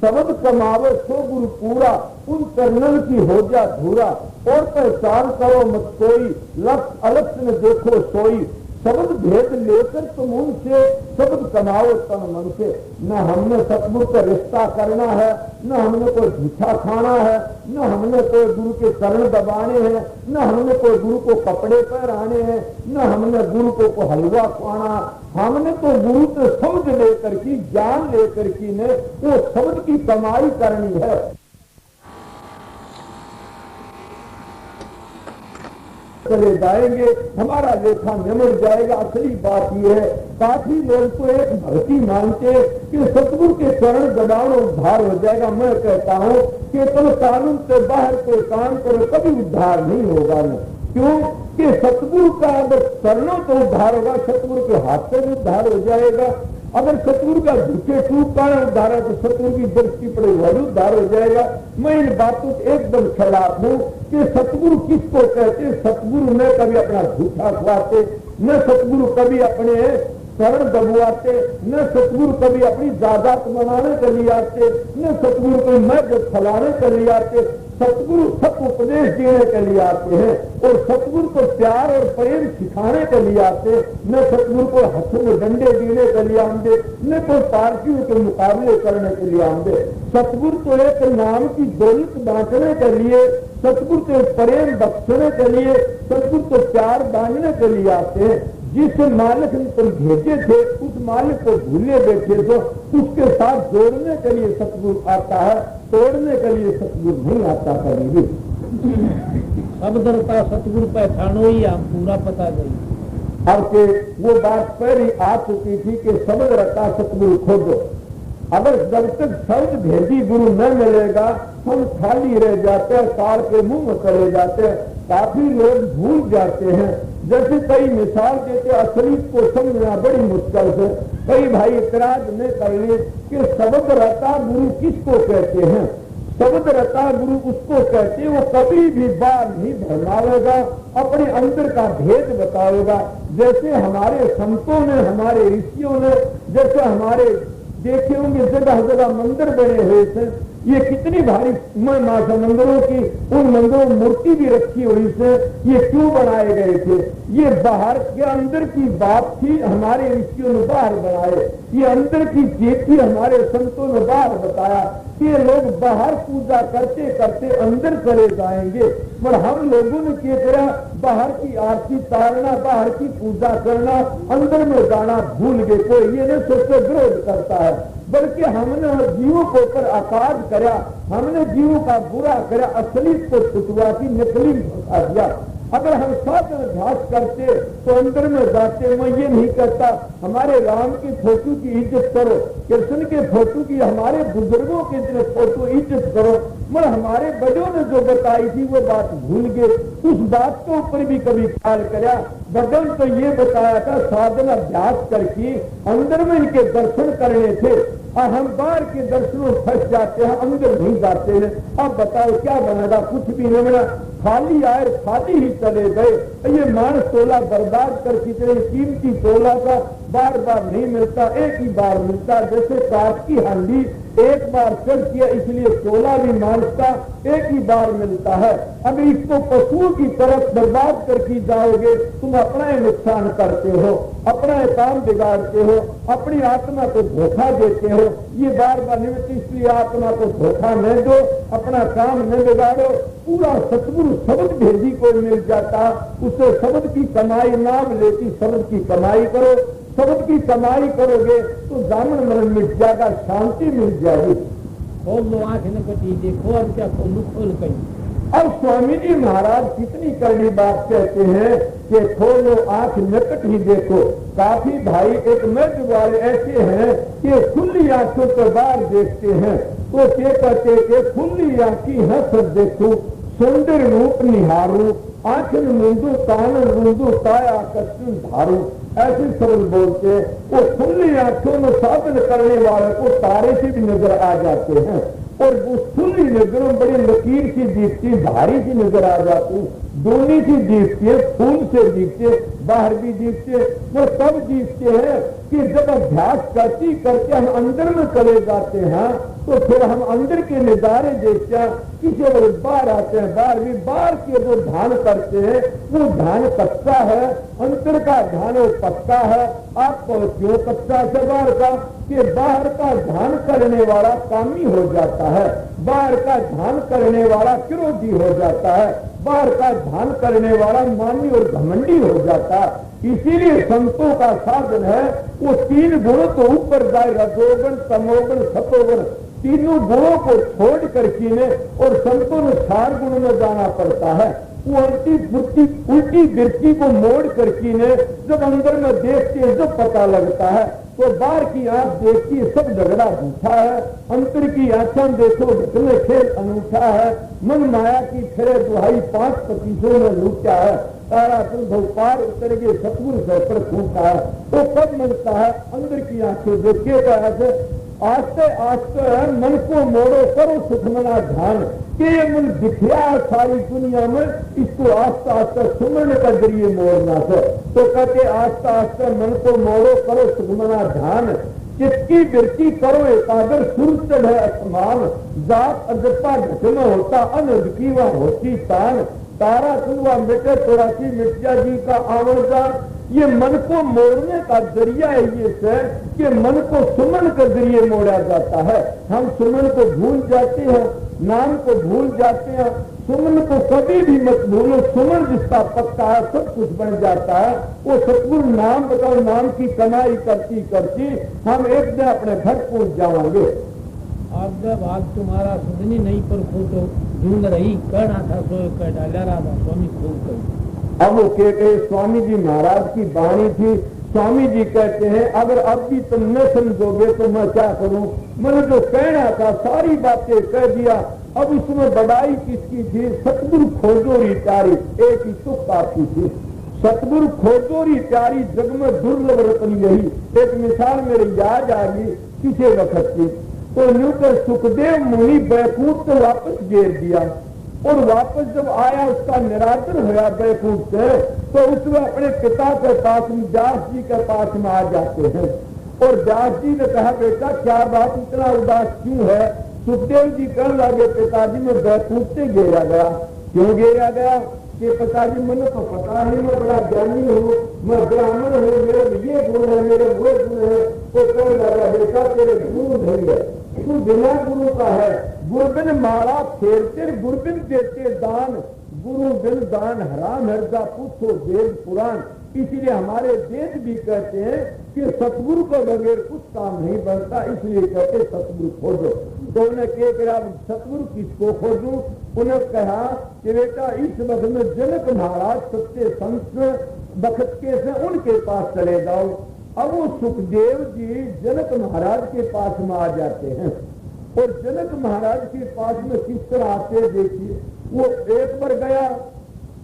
शब्द कमावे सो गुरु पूरा, उन कर्नल की हो जा धूरा। और पहचान करो मत कोई, लक्ष्य अलक्ष्य में देखो सोई। शब्द भेद लेकर तुम उनसे शब्द कमाओ तन मन से। न हमने सतगुरु का रिश्ता करना है, न हमने कोई झूठा खाना है, न हमने कोई गुरु के चरण दबाने हैं, न हमने कोई गुरु को कपड़े पहनाने हैं, न हमने गुरु को हलवा खुआना। हमने तो गुरु से समझ लेकर की, ज्ञान लेकर की ने वो शब्द की कमाई करनी है। चले जाएंगे, हमारा लेखा निमट जाएगा। असली बात यह है, काफी लोग तो एक भक्ति मानते कि सतगुरु के चरण दबाओ उद्धार हो जाएगा। मैं कहता हूँ कि तुम कानून से बाहर कोई काम करो, कभी उद्धार नहीं होगा। न क्यों कि सतगुरु का अगर चरणों तो उद्धार होगा, सतगुरु के हाथ से भी उद्धार हो जाएगा। अगर सतगुरु का झूठे टूट का उद्धार है तो सतगुरु की दृष्टि पड़े वह उद्धार हो जाएगा। मैं इन बातों से एकदम खिलाफ हूँ कि सतगुरु किसको कहते। सतगुरु न कभी अपना झूठा खुआते, न सतगुरु कभी अपने चरण दबुआते, न सतगुरु कभी अपनी जायदाद बनाने के लिए आते, न सतगुरु कोई मस्जिद फैलाने के लिए आते। सतगुरु सब उपदेश देने के लिए आते हैं और सतगुरु को प्यार और प्रेम सिखाने के लिए आते। न सतगुरु को हाथों में डंडे देने के लिए आमदे, न कोई पार्टियों के मुकाबले करने के लिए आमदे। सतगुरु तो एक नाम की दौलत बांटने के लिए, सतगुरु को प्रेम बख्शने के लिए, सतगुरु को प्यार बांटने के लिए आते हैं। जिस मालिक ने तुम भेजे थे उस मालिक को भूले बैठे तो उसके साथ जोड़ने के लिए सतगुरु आता है, तोड़ने के लिए सतगुरु नहीं आता कभी भी। शब्द का सतगुरु पहचानो ही हम पूरा पता गई। अब के वो बात पहले आ चुकी थी कि शब्द रखा सतगुरु खोजो। अगर जब तक शब्द भेदी गुरु न मिलेगा हम खाली रह जाते हैं, काल के मुंह में चले जाते हैं। काफी लोग भूल जाते हैं। जैसे कई मिसाल देते, असली को समझना बड़ी मुश्किल से। कई भाई इतराज नहीं कर लिए कि शब्द रता गुरु किसको कहते हैं। शब्द रता गुरु उसको कहते, वो कभी भी बार नहीं भरमावेगा, अपने अंदर का भेद बताएगा। जैसे हमारे संतों ने, हमारे ऋषियों ने, जैसे हमारे देखे होंगे जगह जगह मंदिर बने हुए थे। ये कितनी भारी माता मंदिरों की, उन मंदिरों में मूर्ति भी रखी हुई से। ये क्यों बनाए गए थे? ये बाहर के अंदर की बात थी, हमारे ऋषियों ने बाहर बनाए। ये अंदर की चीज थी, हमारे संतों ने बाहर बताया कि ये लोग बाहर पूजा करते करते अंदर चले जाएंगे। पर हम लोगों ने क्या करा, बाहर की आरती तारना, बाहर की पूजा करना, अंदर में जाना भूल गए। कोई ये नहीं सोचते विरोध करता है, बल्कि हमने जीवों को ऊपर आकाश करा, हमने जीवों का बुरा करा, असली को छुटवा की नकली फंसा दिया। अगर हम साथ अभ्यास करते तो अंदर में जाते। मैं ये नहीं कहता हमारे राम की फोटो की इज्जत करो, कृष्ण के फोटो की, हमारे बुजुर्गों के फोटो इज्जत करो, मगर हमारे बड़ों ने जो बताई थी वो बात भूल गए। उस बात के ऊपर भी कभी ख्याल करा। बड़ों तो ये बताया था साधना अभ्यास करके अंदर में इनके दर्शन करने थे, और हम बाहर के दर्शनों फंस जाते हैं, अंदर नहीं जाते हैं। अब बताओ क्या बनेगा? कुछ भी नहीं बना, खाली आए खाली ही चले गए। ये मानस तोला बर्बाद कर कितने कीमती तोला का बार बार नहीं मिलता, एक ही बार मिलता। जैसे काठ की हांडी एक बार चढ़ किया, इसलिए तोला भी मानस का एक ही बार मिलता है। अगर इसको पशुओं की तरफ बर्बाद करके जाओगे तुम अपना ही नुकसान करते हो, अपना ही काम बिगाड़ते हो, अपनी आत्मा को धोखा देते हो। ये बार बार निमित्त, इसलिए आत्मा को धोखा न दो, अपना काम न बिगाड़ो। पूरा सतगुरु शब्द भेदी को मिल जाता, उससे शब्द की कमाई नाम लेती, शब्द की कमाई करो। शब्द की कमाई करोगे तो जामन मरण मिट जाएगा, शांति मिल जाएगी। खोल लो आंख न कटी, देखो अब क्या खोलू खोल कहीं। अब स्वामी जी महाराज कितनी कड़वी बात कहते हैं कि खोलो आंख नकट ही देखो। काफी भाई एक मर्द वाले ऐसे हैं कि खुली आंखों को बाहर देखते हैं, तो क्या कहते कि खुली आंखी हंस देखो, सुंदर रूप निहारू, आंखन मुंदू कानन रूंदू, काया कष्ट धारू, ऐसे शब्द बोलते। वो खुली आंखों में साधन करने वाले को तारे से भी नजर आ जाते हैं, और उस खुली नजरों बड़ी लकीर सी दिखती, भारी सी नजर आ जाती, दोनी सी दिखती है, फूल से दिखते, बाहर भी दिखते। वो तब दिखते हैं कि जब अभ्यास करती करके हम अंदर में चले जाते हैं, तो फिर हम अंदर के नजारे देखते हैं। किसी वक्त बाहर आते हैं, बाहर भी बाहर के जो ध्यान करते हैं वो ध्यान कच्चा है, अंतर का ध्यान वो पक्का है। आपको क्यों कच्चा है बाहर का? कि बाहर का ध्यान करने वाला कामी हो जाता है, बाहर का ध्यान करने वाला क्रोधी हो जाता है, बाहर का ध्यान करने वाला मानी और घमंडी हो जाता है। इसीलिए संतों का साधन है वो तीन गुणों तो ऊपर जाए, रजोगुण तमोगुण सतोगुण, तीनों गुणों को छोड़ कर कीने और संतों ने 4 गुण में जाना पड़ता है। वो उल्टी गिरती को मोड़ कर कीने जब अंदर में देखते हैं जब पता लगता है, तो बाहर की आंख देखती है सब झगड़ा झूठा है, अंतर की आंखें देखो ढकने खेल अनूठा है, मन माया की फिरे दुहाई 5 पतीसों में लूटा है, तारा तुम पार उतर के सतगुरु सर पर फूटा है। तो कब मिलता है? अंदर की आंखें देखिए ऐसे आस्ते आस्ते मन को मोड़ो, करो सुखमना ध्यान, कि ये मन दिखया है सारी दुनिया में, इसको आस्ते आस्ते सुमरने का जरिए मोड़ना से। तो कहते आस्ते आस्ते मन को मोड़ो, करो सुखमना ध्यान, चित्ती बिरती करो एकाग्र, सुर चढ़े असमान, जात अजपा घटना होता अनद की वह होती तान, तारा सुनवा मिटे 84 मिर्जा जी का आवर्जा। ये मन को मोड़ने का जरिया है ये से कि मन को सुमन के जरिए मोड़ा जाता है। हम सुमन को भूल जाते हैं, नाम को भूल जाते हैं, सुमन को कभी भी मत भूलो, सुमन जिसका पक्का है सब कुछ बन जाता है। वो सतगुरु नाम बताओ, नाम की कमाई करती करती हम एक दिन अपने घर पहुंच जाएंगे। अब जब आज तुम्हारा सदनी नहीं पर फोटो ढूंढ रही, करना था सो कर डाला राधा स्वामी खूब कर। अब वो कहते स्वामी जी महाराज की वाणी थी। स्वामी जी कहते हैं अगर अब भी तुम न समझोगे तो मैं क्या करूं? मैंने जो कहना था सारी बातें कह दिया। अब उसमें बड़ाई किसकी थी? सतगुरु खोजोरी प्यारी, एक ही सुख काफी थी। सतगुरु खोजोरी प्यारी जग में दुर्लभ रतन यही। एक मिसाल मेरी याद आ गई किसी वक्त की, तो यूं कर सुखदेव मुनि बैकुंठ से वापस घेर दिया, और वापस जब आया उसका निरादर हुआ बैकुंठ से, तो उसमें अपने पिता के पास में व्यास जी के पास में आ जाते हैं। और व्यास जी ने कहा बेटा क्या बात इतना उदास क्यों है? सुखदेव जी कहने लगे पिताजी मैं बैकुंठ से घेरा गया। क्यों घेरा गया? कि पिताजी मैंने तो पता नहीं, मैं बड़ा ज्ञानी हूँ, मैं ब्राह्मण हूँ, मेरे ये गुण है, मेरे वो गुण है। तो कहने लगा बेटा तेरे गुरु नहीं है, तू बिना गुरु का है। गुरबिन माला फेरते गुरबिन देते दान, गुरु बिन दान हराम हरदा पूछो वेद पुराण। इसलिए हमारे वेद भी कहते हैं कि सतगुरु को बगैर कुछ काम नहीं बनता, इसलिए कहते सतगुरु खोजो। तो उन्हें कहा सतगुरु किसको खोजूं? उन्हें कहा कि बेटा इस वक्त में जनक महाराज सत्य संत बखत के से उनके पास चले जाओ। अब वो सुखदेव जी जनक महाराज के पास में आ जाते हैं, और जनक महाराज के पास में किस तरह आते देखिए। वो एक बार गया,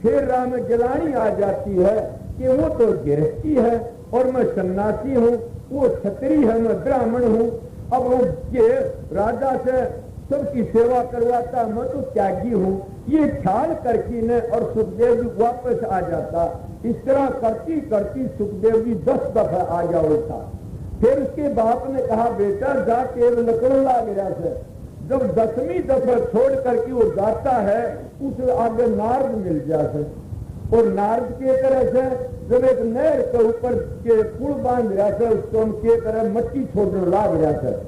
फिर राह में गिलानी आ जाती है कि वो तो गृहस्थी है और मैं सन्यासी हूँ, वो क्षत्रिय है मैं ब्राह्मण हूँ। अब वो के राजा से सबकी सेवा करवाता, मैं तो त्यागी हूँ, ये ख्याल करके ने और सुखदेव जी वापस आ जाता। इस तरह करती करती सुखदेव जी 10 दफा आ जाओ था। फिर उसके बाप ने कहा बेटा जा केवल लकड़ ला गया से। जब 10वीं दफा छोड़ करके वो जाता है, उस आगे नारद मिल जाते, और नारद के तरह से जब एक नहर के ऊपर के पुल बांध रहा था, उसको हम के तरह मट्टी छोड़ने लाग रहा था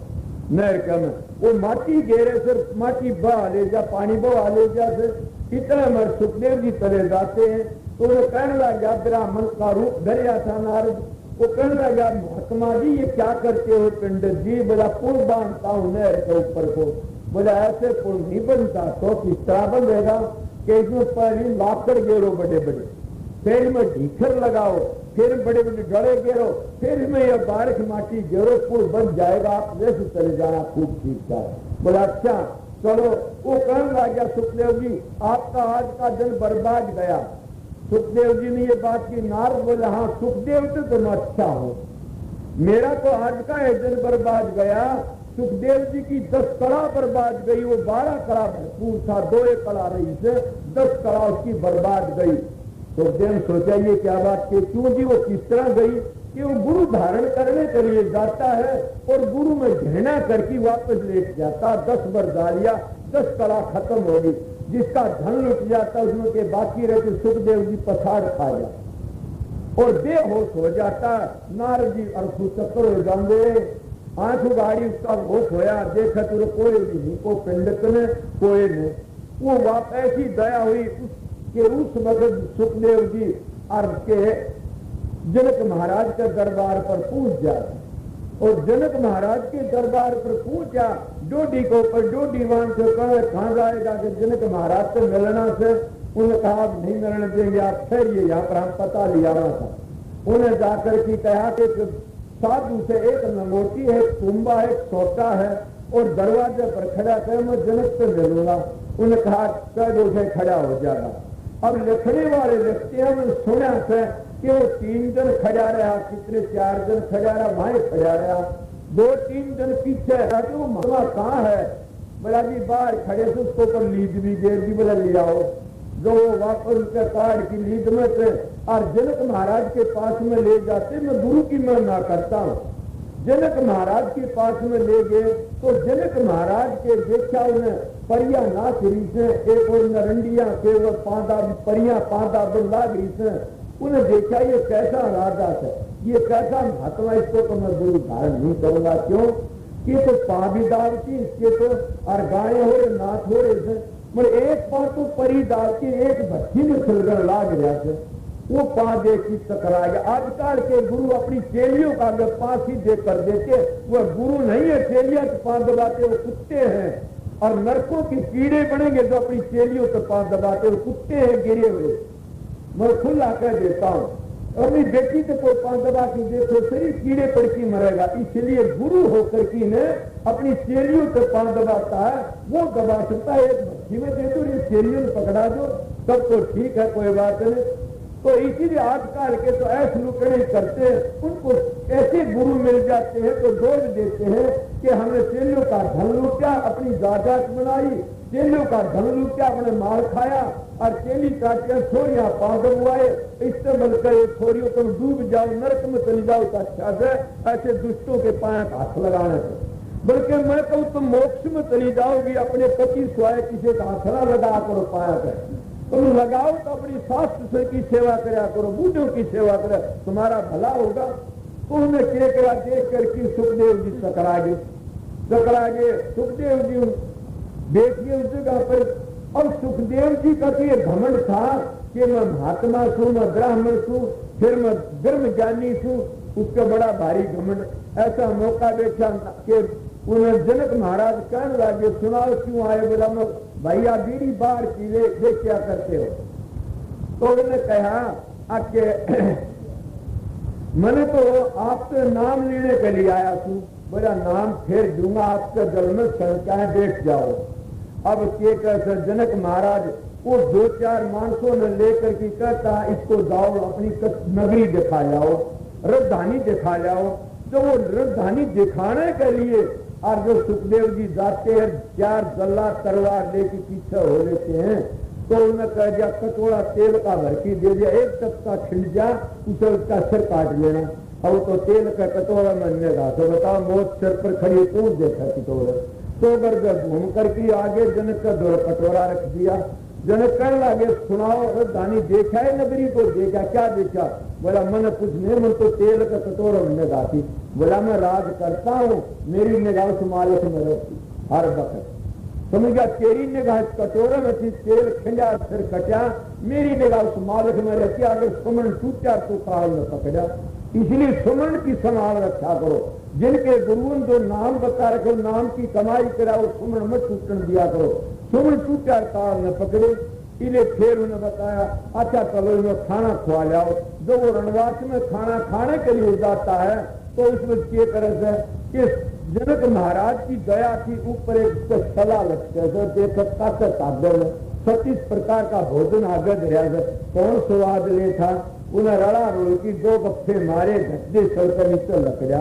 नहर के में। वो माटी घेरे से माटी बहा ले जा, पानी बहा ले जा से इतना मर सुखदेव जी चले जाते हैं। तो वो कहने लग गया ब्राह्मण का रूप धरिया था नारद, वो कहने लगा महात्मा जी ये क्या करते हो पंडित जी? बोला पुल बांधता हूं नहर के ऊपर को। बोला ऐसे पुल नहीं बनता। तो किस तरह बनेगा? कि इसमें पहले लाकड़ गेरो बड़े बड़े, फिर में ढीखर लगाओ, फिर बड़े बड़े डड़े गेरो, फिर में ये बारिश माटी गेरो, पुल बन जाएगा, आप वैसे चले जाना खूब ठीक ठाक। बोला अच्छा चलो। वो कहने लगा सुखदेव जी आपका आज का दिन बर्बाद गया। सुखदेव जी ने ये बात की। नारद बोला हाँ सुखदेव तो तुम अच्छा हो, मेरा तो आज का एक दिन बर्बाद गया। सुखदेव जी की 10 कड़ा बर्बाद गई। वो 12 कड़ा भरपूर था, 2 एक कड़ा रही से 10 कड़ा उसकी बर्बाद गई। सुखदेव सोचा ये क्या बात की? क्यों जी? वो किस तरह गई कि वो गुरु धारण करने के लिए जाता है और गुरु में घृणा करके वापस लेट जाता। 10 बरदालियां 10 कड़ा खत्म होगी। जिसका धन लुट जाता उसमें के बाकी रहते सुखदेव जी पछाड़ खा जाता और बेहोश हो जाता। नारद जी अर्थु चक्कर हो जाते, आंख उगाड़ी उसका होश होया, देखा तुरे कोई भी नहीं, को पंडित ने कोई नहीं। वो वाप ऐसी दया हुई कि उस वक्त सुखदेव जी अर्थ के जनक महाराज के दरबार पर पहुंच जाए और जनक महाराज के दरबार पर पहुंचा। डोडी को ऊपर डोडी वान से कहाँ जाएगा कि जनक महाराज से मिलना से। उन्होंने कहा नहीं मिलने देंगे, आप ठहरिए, यहाँ पर हम पता लिया था। उन्हें जाकर के कहा कि साधु से एक लंगोटी है, एक कुंबा है, एक सोटा है और दरवाजे पर खड़ा कर मैं जनक से मिलूंगा। उन्हें कहा कह दो से खड़ा हो जाएगा। अब लिखने वाले व्यक्तियों ने सुना से कि वो 3 दिन खड़ा रहा, कितने 4 दिन खड़ा रहा, वहां खड़ा रहा, 2-3 दिन पीछे रहा। वो महात्मा कहाँ है? बोला जी बाहर खड़े से उसको पर लीद भी दे दी। बोला ले आओ। जो वापस उसके कार्ड की लीद में से और जनक महाराज के पास में ले जाते। मैं गुरु की महिमा करता हूँ। जनक महाराज के पास में ले गए तो जनक महाराज के देखा उन्हें परिया नाच रही से, एक और नरंडिया के वो परिया पांदा बंदा रही से। उन्हें देखा ये कैसा राजा है, ये कैसा महात्मा, इसको तो मैं गुरु धारण नहीं करूंगा। क्यों कि तो पा भी दावती, इसके तो और गाय हो रहे नाथ हो रहे थे। मतलब एक पां तो परी दावती, एक भट्टी में खिलगन लाग रहा थे। वो पा देख की टकरा गया। आजकल के गुरु अपनी चेलियों का अगर पा सीधे कर देते, वह गुरु नहीं है, चेलियां तो पा दबाते वो कुत्ते हैं। और नरकों की कीड़े बनेंगे जो अपनी चेलियों पर पा दबाते वो कुत्ते हैं गिरे हुए। मैं खुला कह देता हूं, अपनी बेटी को कोई पांच दबा की देखो शरीर कीड़े पड़ की मरेगा। इसलिए गुरु होकर की ने अपनी चेलियों को पांच दबाता है, वो दबा सकता है। एक भट्टी में दे दो, ये चेलियों को पकड़ा दो, तब तो ठीक है, कोई बात नहीं। तो इसीलिए आजकल के तो ऐसे लुकड़े करते हैं, उनको ऐसे गुरु मिल जाते हैं तो दोष देते हैं कि हमने चेलियों का धन लूटा, अपनी जायदाद बनाई, चेलियों का धन लूटा, अपने माल खाया और चेली काटिया छोरियां पांव दबुआए। इससे मिलकर छोरियों तुम डूब जाओ, नरक में चली जाओ तो अच्छा है ऐसे दुष्टों के पाया हाथ लगाने से। बल्कि मैं कहूं तुम मोक्ष में चली जाओगी, अपने पति स्वाय किसी का हाथ ना लगा करो पाया कर, तुम लगाओ तो अपनी शास्त्र की सेवा करा करो, बूढ़ों की सेवा करो, तुम्हारा भला होगा। तो उन्हें केकड़ा देख करके सुखदेव जी टकरा गए। सुखदेव जी देखिए उस जगह पर। और सुखदेव जी का तो ये घमंड था कि मैं महात्मा छू, मैं ब्राह्मण छू, फिर मैं ब्रह्म ज्ञानी छू। उसका बड़ा भारी घमंड। ऐसा मौका देखा कि उन्हें जनक महाराज कहने लगे सुनाओ क्यों आए? बोला मैं भैया बीड़ी बार की ले क्या करते हो? तो उन्होंने कहा कि मैंने तो आपसे नाम लेने के लिए आया हूं। बोला नाम फेर दूंगा, आपके जल में संख्याएं बैठ जाओ। अब के कैसे जनक महाराज वो 2-4 मानसों ने लेकर के कहता इसको जाओ अपनी नगरी दिखा जाओ, राजधानी दिखा जाओ। जो वो राजधानी दिखाने के लिए और जो सुखदेव जी जाते हैं 4 जल्ला तलवार लेके पीछे हो लेते हैं, तो उन्हें कह दिया कटोरा तेल का भरकी दे दिया, एक टपका छिड़ जा, उसे उसका सिर काट लेना। अब तो तेल का कटोरा मनने का तो बताओ मौत सिर पर खड़ी पूछ देखा कटोरा तो गर्गर घूम करके आगे जनक का दो कटोरा रख दिया। जनक कहने लगे सुनाओ राजधानी देखा है, नगरी को देखा? क्या देखा? बोला मैंने कुछ नहीं, मैं तो तेल का कटोरा निगाह थी। बोला मैं राज करता हूँ, मेरी निगाह मालिक में रहती हर वक्त। समझ गया? तेरी निगाह कटोरे में थी, तेल खिंजा सिर कटा, मेरी निगाह मालिक में रहती। अगर सुमन टूटा तो काल में पकड़ा। इसलिए सुमरण की संभाल रखा करो। जिनके गुरुओं जो नाम बता रखे नाम की कमाई करा और सुमरण मत टूटन दिया करो। सुमरण टूटा ताल न पकड़े। इन्हें फिर उन्हें बताया अच्छा चलो इन्हें खाना खुआ लाओ। जो वो रणवास में खाना खाने के लिए जाता है तो उसमें ये करे कि जनक महाराज की दया की ऊपर एक सला लगते ताकत आगे 36 प्रकार का भोजन आगे दरिया से कौन स्वाद ले था। उन्हें रड़ा रोल की 2 गप्पे मारे गड्ढे सड़कर नीचे लग गया।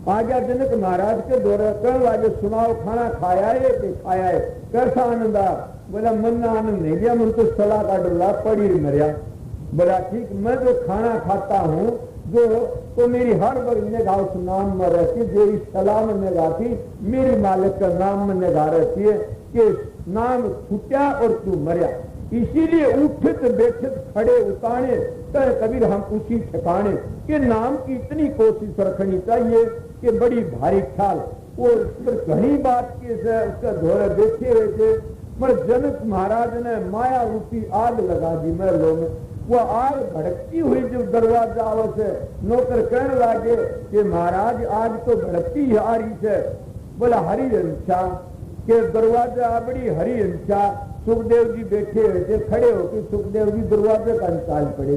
आ गया जनक महाराज के दौरे कहने लगे सुनाओ खाना खाया है कि खाया है कैसा आनंद आ। बोला मन आनंद नहीं लिया मन तो सलाह का डोला पड़ी मरिया। बोला ठीक मैं जो खाना खाता हूँ जो तो मेरी हर वक्त निगाह उस नाम में रहती जो इस सलाह में निगाह थी मेरी मालिक का नाम में निगाह रहती है कि नाम छूटा और तू मरिया। इसीलिए उठित बैठित खड़े उताने कहे कबीर हम उसी ठिकाने के नाम की इतनी कोशिश रखनी चाहिए कि बड़ी भारी ख्याल और घनी बात के उसका धोरे बैठे हुए थे। मगर जनक महाराज ने माया रूपी आग लगा दी महलों में। वो आग भड़कती हुई जब दरवाजा से नौकर कहने लगे कि महाराज आग तो भड़कती आ रही है। बोला हरी हिंसा के दरवाजा बड़ी हरी हिंसा। सुखदेव जी बैठे हुए थे खड़े होकर सुखदेव जी दरवाजे का निकाल पड़े।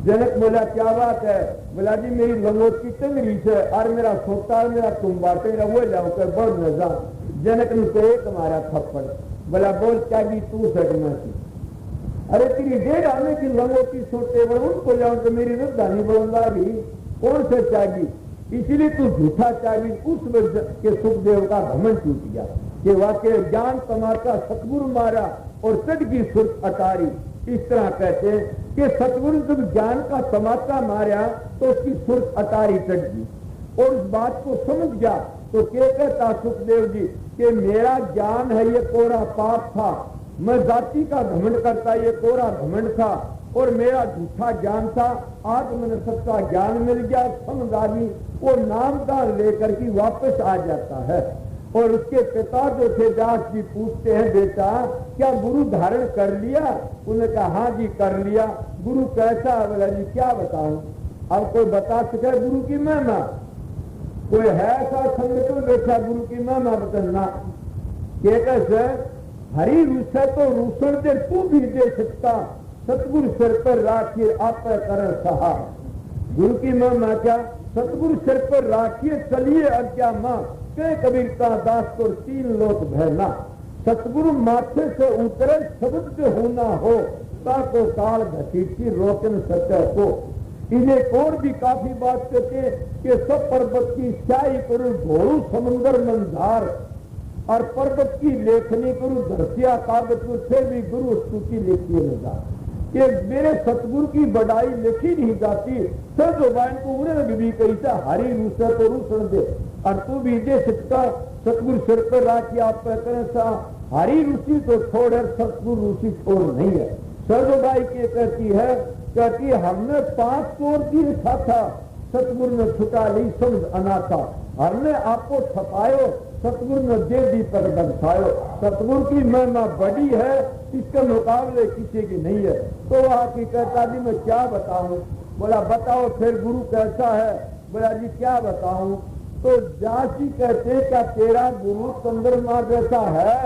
जनक बोला क्या बात है। बोला जी मेरी लंगोट की टंगरी से और मेरा सोता मेरा तुम बाटे वो जाऊकर बढ़ न जा। जनक ने तो एक मारा थप्पड़। बोला बोल क्या जी तू सटना थी। अरे तेरी डेढ़ आने की लंगोटी सोते उनको जाऊं तो मेरी रुद्धा नहीं बोलूंगा भी कौन से चागी। इसलिए तू झूठा चागी। उस वक्त के सुखदेव का घमंड टूट गया कि वाकई ज्ञान तमाचा सतगुरु मारा और सद की सुर्ख अटारी। इस तरह कहते हैं कि सतगुरु जब ज्ञान का तमाचा मारा तो उसकी सुर्ख अटारी चढ़ गई और उस बात को समझ गया। तो क्या कहता सुखदेव जी कि मेरा ज्ञान है ये कोरा पाप था। मैं जाति का घमंड करता ये कोरा घमंड था और मेरा झूठा ज्ञान था। आज मैंने सच्चा ज्ञान मिल गया समझ आ गई। वो नामदान लेकर के वापस आ जाता है। और उसके पिता जो थे व्यास जी पूछते हैं बेटा क्या गुरु धारण कर लिया। उन्होंने कहा हाँ जी कर लिया। गुरु कैसा। बोला जी क्या बताऊं। अब कोई बता सके गुरु की महिमा। कोई है ऐसा संगठन बैठा गुरु की महिमा बताना के कैसे हरी रूस है तो रूसण दे तू भी दे सकता। सतगुरु सिर पर राखिए आप कर सहा। गुरु की महिमा क्या। सतगुरु सिर पर राखिए चलिए अज्ञा मां के कबीर का दास को 3 लोक भयना। सतगुरु माथे से उतरे शब्द होना हो ताको काल घसीटी रोकन सत्य को। इन्हें और भी काफी बात कहते कि सब पर्वत की स्याही करूं घोड़ू समुंदर मंदार और पर्वत की लेखनी करूं धरतिया कागज को फिर भी गुरु स्तुति लिखी लगा कि मेरे सतगुरु की बड़ाई लिखी नहीं जाती। सर जो बाइन को उन्हें भी कही था हरी रूसा तो रूसण दे और तू भी दे सकता। सतगुरु सिर पर राखी आप करें सा हरी रूसी तो छोड़ है सतगुरु रूसी छोड़ नहीं है। सरजोबाई के कहती है कहती हमने 5 तोड़ दिए था सतगुरु ने छुटा ली समझ अनाथा। हमने आपको छपायो सतगुरु ने दे दी पर दर्शायो। सतगुरु की महिमा बड़ी है इसके मुकाबले किसी की नहीं है। तो वह की कहता जी मैं क्या बताऊं। बोला बताओ फिर गुरु कैसा है। बोला जी क्या बताऊं। तो व्यास जी कहते क्या तेरा गुरु चंद्रमा जैसा है।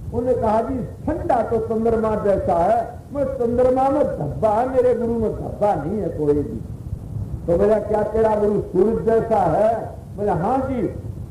उन्होंने कहा जी ठंडा तो चंद्रमा जैसा है। मैं चंद्रमा में धब्बा है मेरे गुरु में धब्बा नहीं है कोई भी। तो बोला क्या तेरा गुरु सूरज जैसा है। बोला हाँ जी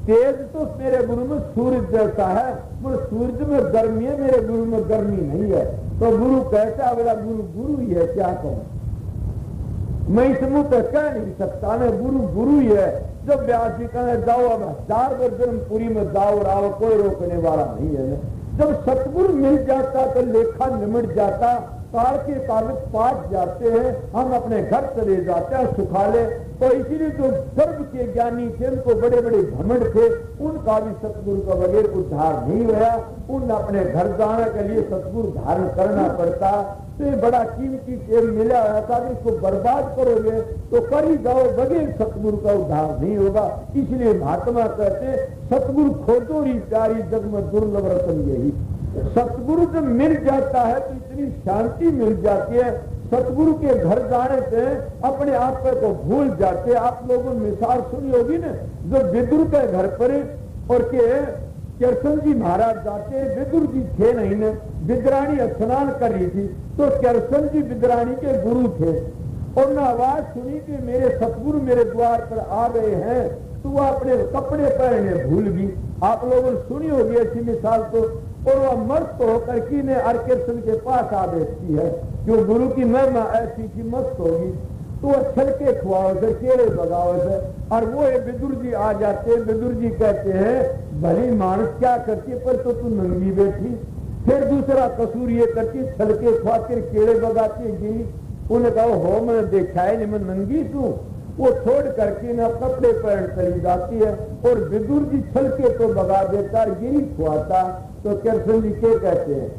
तेज तो मेरे गुरु में सूरज जैसा है मगर सूरज में गर्मी है मेरे गुरु में गर्मी नहीं है। तो गुरु कैसा। बोला गुरु गुरु ही है क्या कहूं। मैं इस मुंह पर कह नहीं सकता मैं गुरु गुरु ही है। जब व्यास जी कहे जाओ अब 1000 वर्ष जन्मपुरी में जाओ और आओ कोई रोकने वाला नहीं है। जब सतगुरु मिल जाता तो लेखा निमट जाता। काल के कागज पाट जाते हैं हम अपने घर चले जाते हैं सुखाले। तो इसीलिए जो गर्भ के ज्ञानी थे उनको बड़े बड़े घमंड थे उनका भी सतगुरु का बगैर उद्धार नहीं हुआ। उन अपने घर जाने के लिए सतगुरु धारण करना पड़ता। तो ये बड़ा कीमती तेल मिला था इसको बर्बाद करोगे तो कर ही जाओ बगैर सतगुरु का उद्धार नहीं होगा। इसलिए महात्मा कहते सतगुरु खोजो री प्यारी जग में दुर्लभ रतन यही। सतगुरु जब मिल जाता है तो इतनी शांति मिल जाती है। सतगुरु के घर जाने से अपने आप को भूल जाते। आप लोगों ने मिसाल सुनी होगी ना, जो विदुर के घर पर और के कृष्ण जी महाराज जाते, विदुर जी थे नहीं ने, विद्राणी स्नान कर रही थी, तो कृष्ण जी विद्राणी के गुरु थे और न आवाज सुनी कि मेरे सतगुरु मेरे द्वार पर आ गए हैं, तो वह अपने कपड़े पहनने भूल गई। आप लोगों ने सुनी होगी ऐसी मिसाल तो। और वह मस्त होकर की ने कृष्ण के पास आ बैठती है, जो गुरु की महिमा ऐसी की मस्त होगी, तो वह छलके खुआओ से केड़े बगाओ से, और वो विदुर जी आ जाते। विदुर जी कहते हैं भली मानस क्या करती पर तो तू नंगी बैठी। फिर दूसरा कसूर ये करती छलके खुआती केड़े बगाती गिरी। उन्हें कहा हो मैंने देखा है नहीं मैं नंगी तू। वो छोड़ करके ना कपड़े पहन चली जाती है और विदुर जी छलके तो बगा देता गिरी खुआता। तो कृष्ण जी क्या कहते हैं?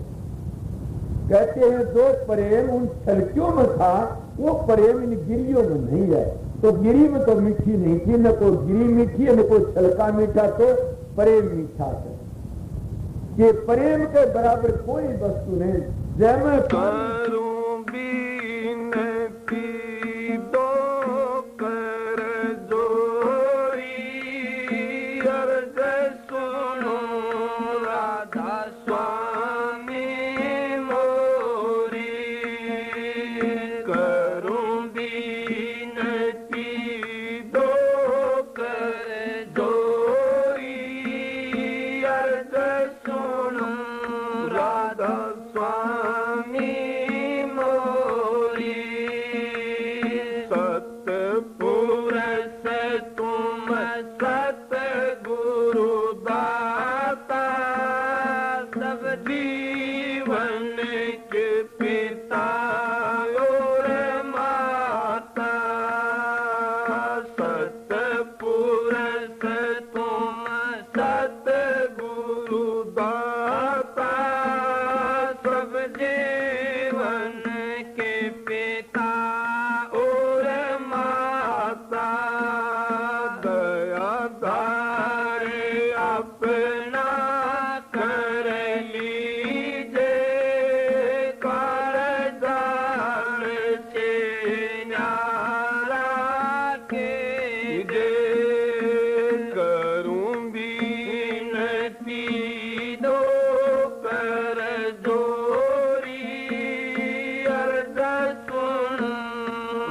कहते हैं जो प्रेम उन छलकियों में था वो प्रेम इन गिरियों में नहीं है। तो गिरी में तो मीठी नहीं थी, न कोई गिरी मीठी है न कोई छलका मीठा, तो प्रेम मीठा है। ये प्रेम के बराबर कोई वस्तु नहीं। जय मैं करूं बीन पी दो कर जोरी अर्ज सुनो राधा स्वामी मोरी। करूं बीन पी दो कर जोरी अर्ज सुनो राधा स्वामी मोरी। सतपुरुष तुम सतगुरु दाता सब जीवन के पिता और माता। सतपुरुष तुम सतगुरु दाता सब जीवन के पिता और माता। दया धार अपना कर लीजे कारदार से न्यारा के दे। करूं बीनती दो कर जोरी अर्ज सुन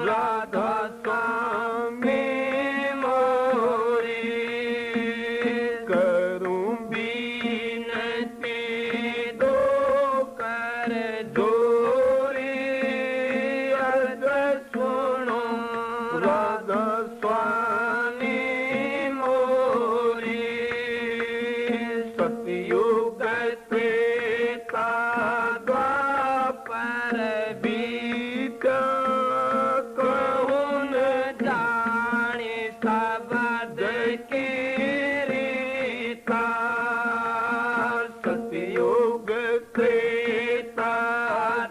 राधा स्वामी मोरी। करूं बीनती दो कर जोरी अर्ज सुनो राधा स्वामी मोरी। सतयुग त्रेता द्वापर बीता कौन जाने शब्द की रीता। सतयुग त्रेता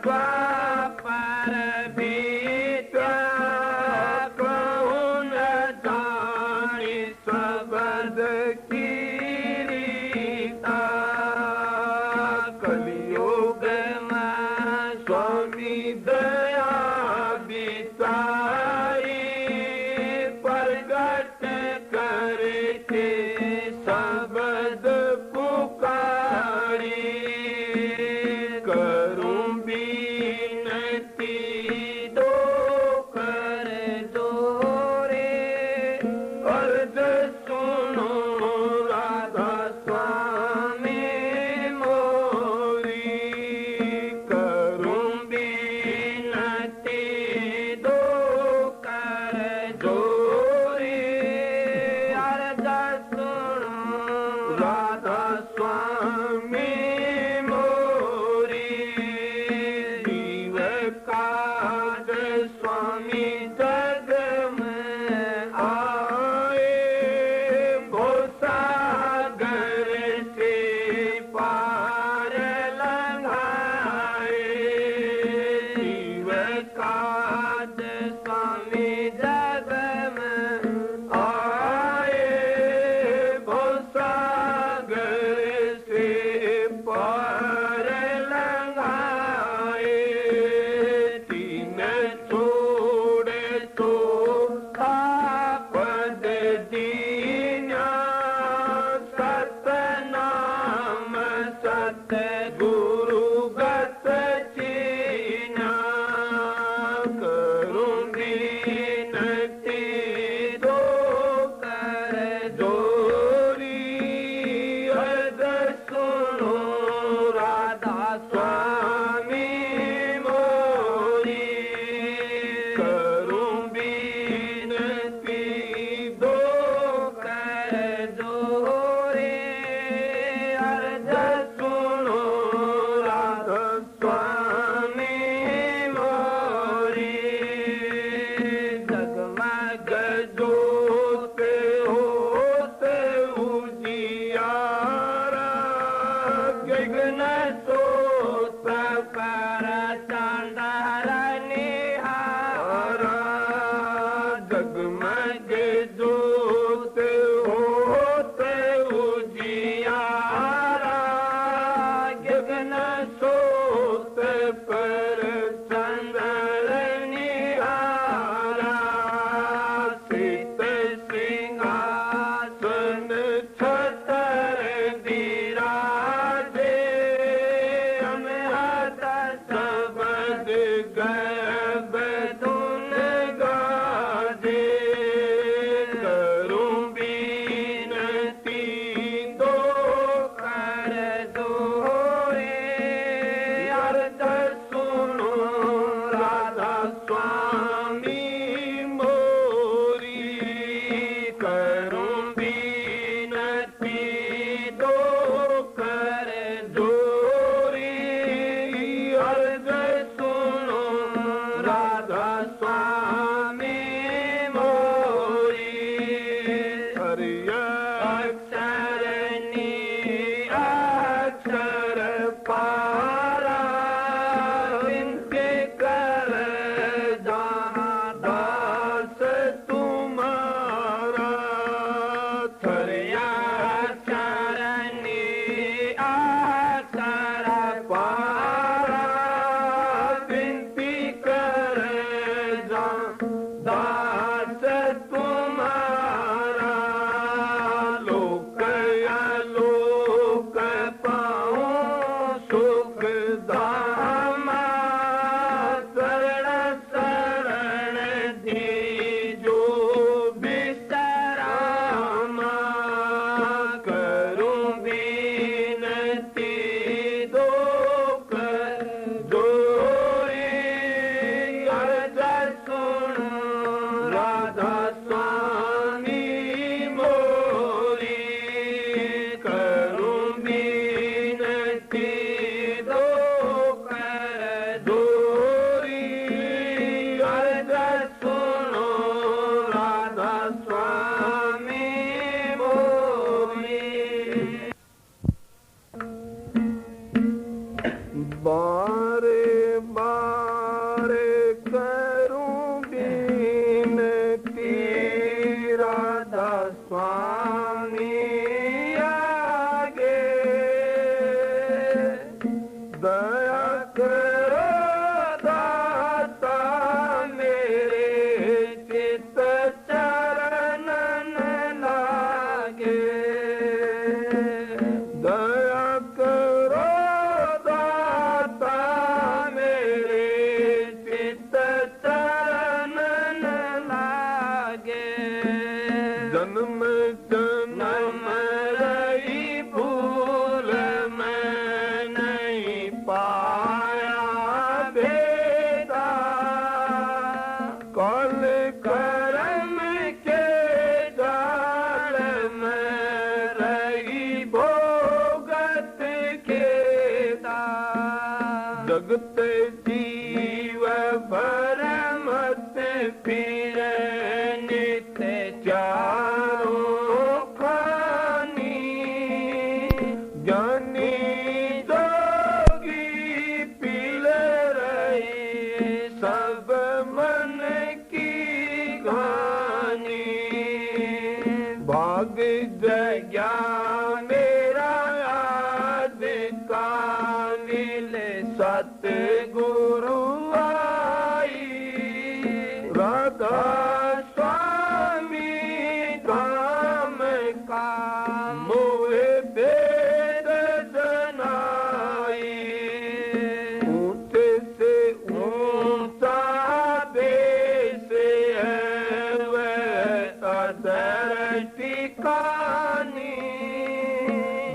द्वापर बीता कौन जाने शब्द की रीता। कलियुग में स्वामी दया बिताई प्रगट करके शब्द पुकारी। करूं बीनती दो कर जोरे अर्ज सुनो राधा स्वामी मोरी। करूं बीनती दो कर जोरी अर्ज सुनो राधा स्वामी मोरी। जीव काज स्वामी जग में आए भो सागर से पार लंघाए। जीव काज स्वामी जग में आए भो सागर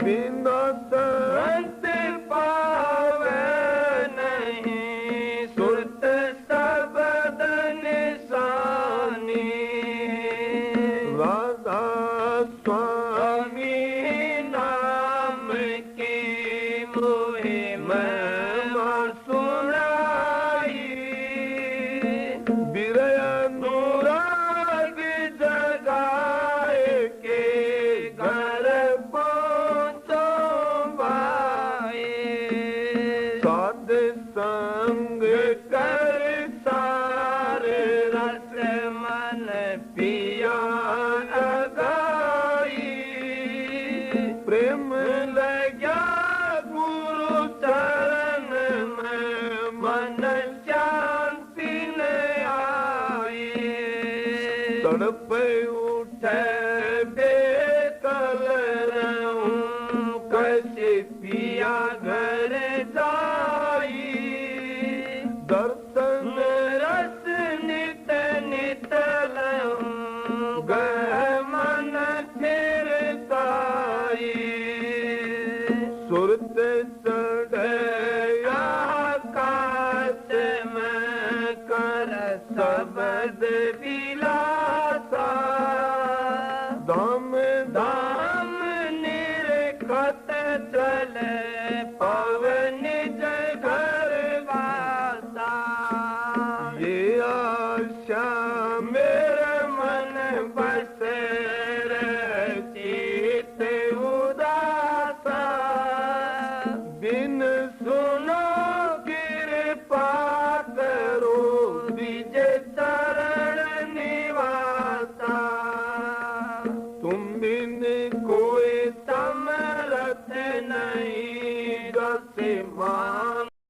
बिना संत पावे नहीं सुरत शब्द निशानी राधा स्वामी नाम की मोहे महिमा सुनाई बिरय अनुराग जगाए के घर पहुँचो भाई साध संग कर सारे रस मन पिया अगाई प्रेम लग्या गुरु चरण में मन शांति न आई तड़प उठे बेकल रहूं कैसे पिया घर जाई दर्शन रस नित नित लहूं गह मन फिरताई सुरत चढ़े आकाश में कर शब्द विलासा धाम धाम निरखत चले पवन घर वासा ये आशा मेरे मन बस चित उदासा बिन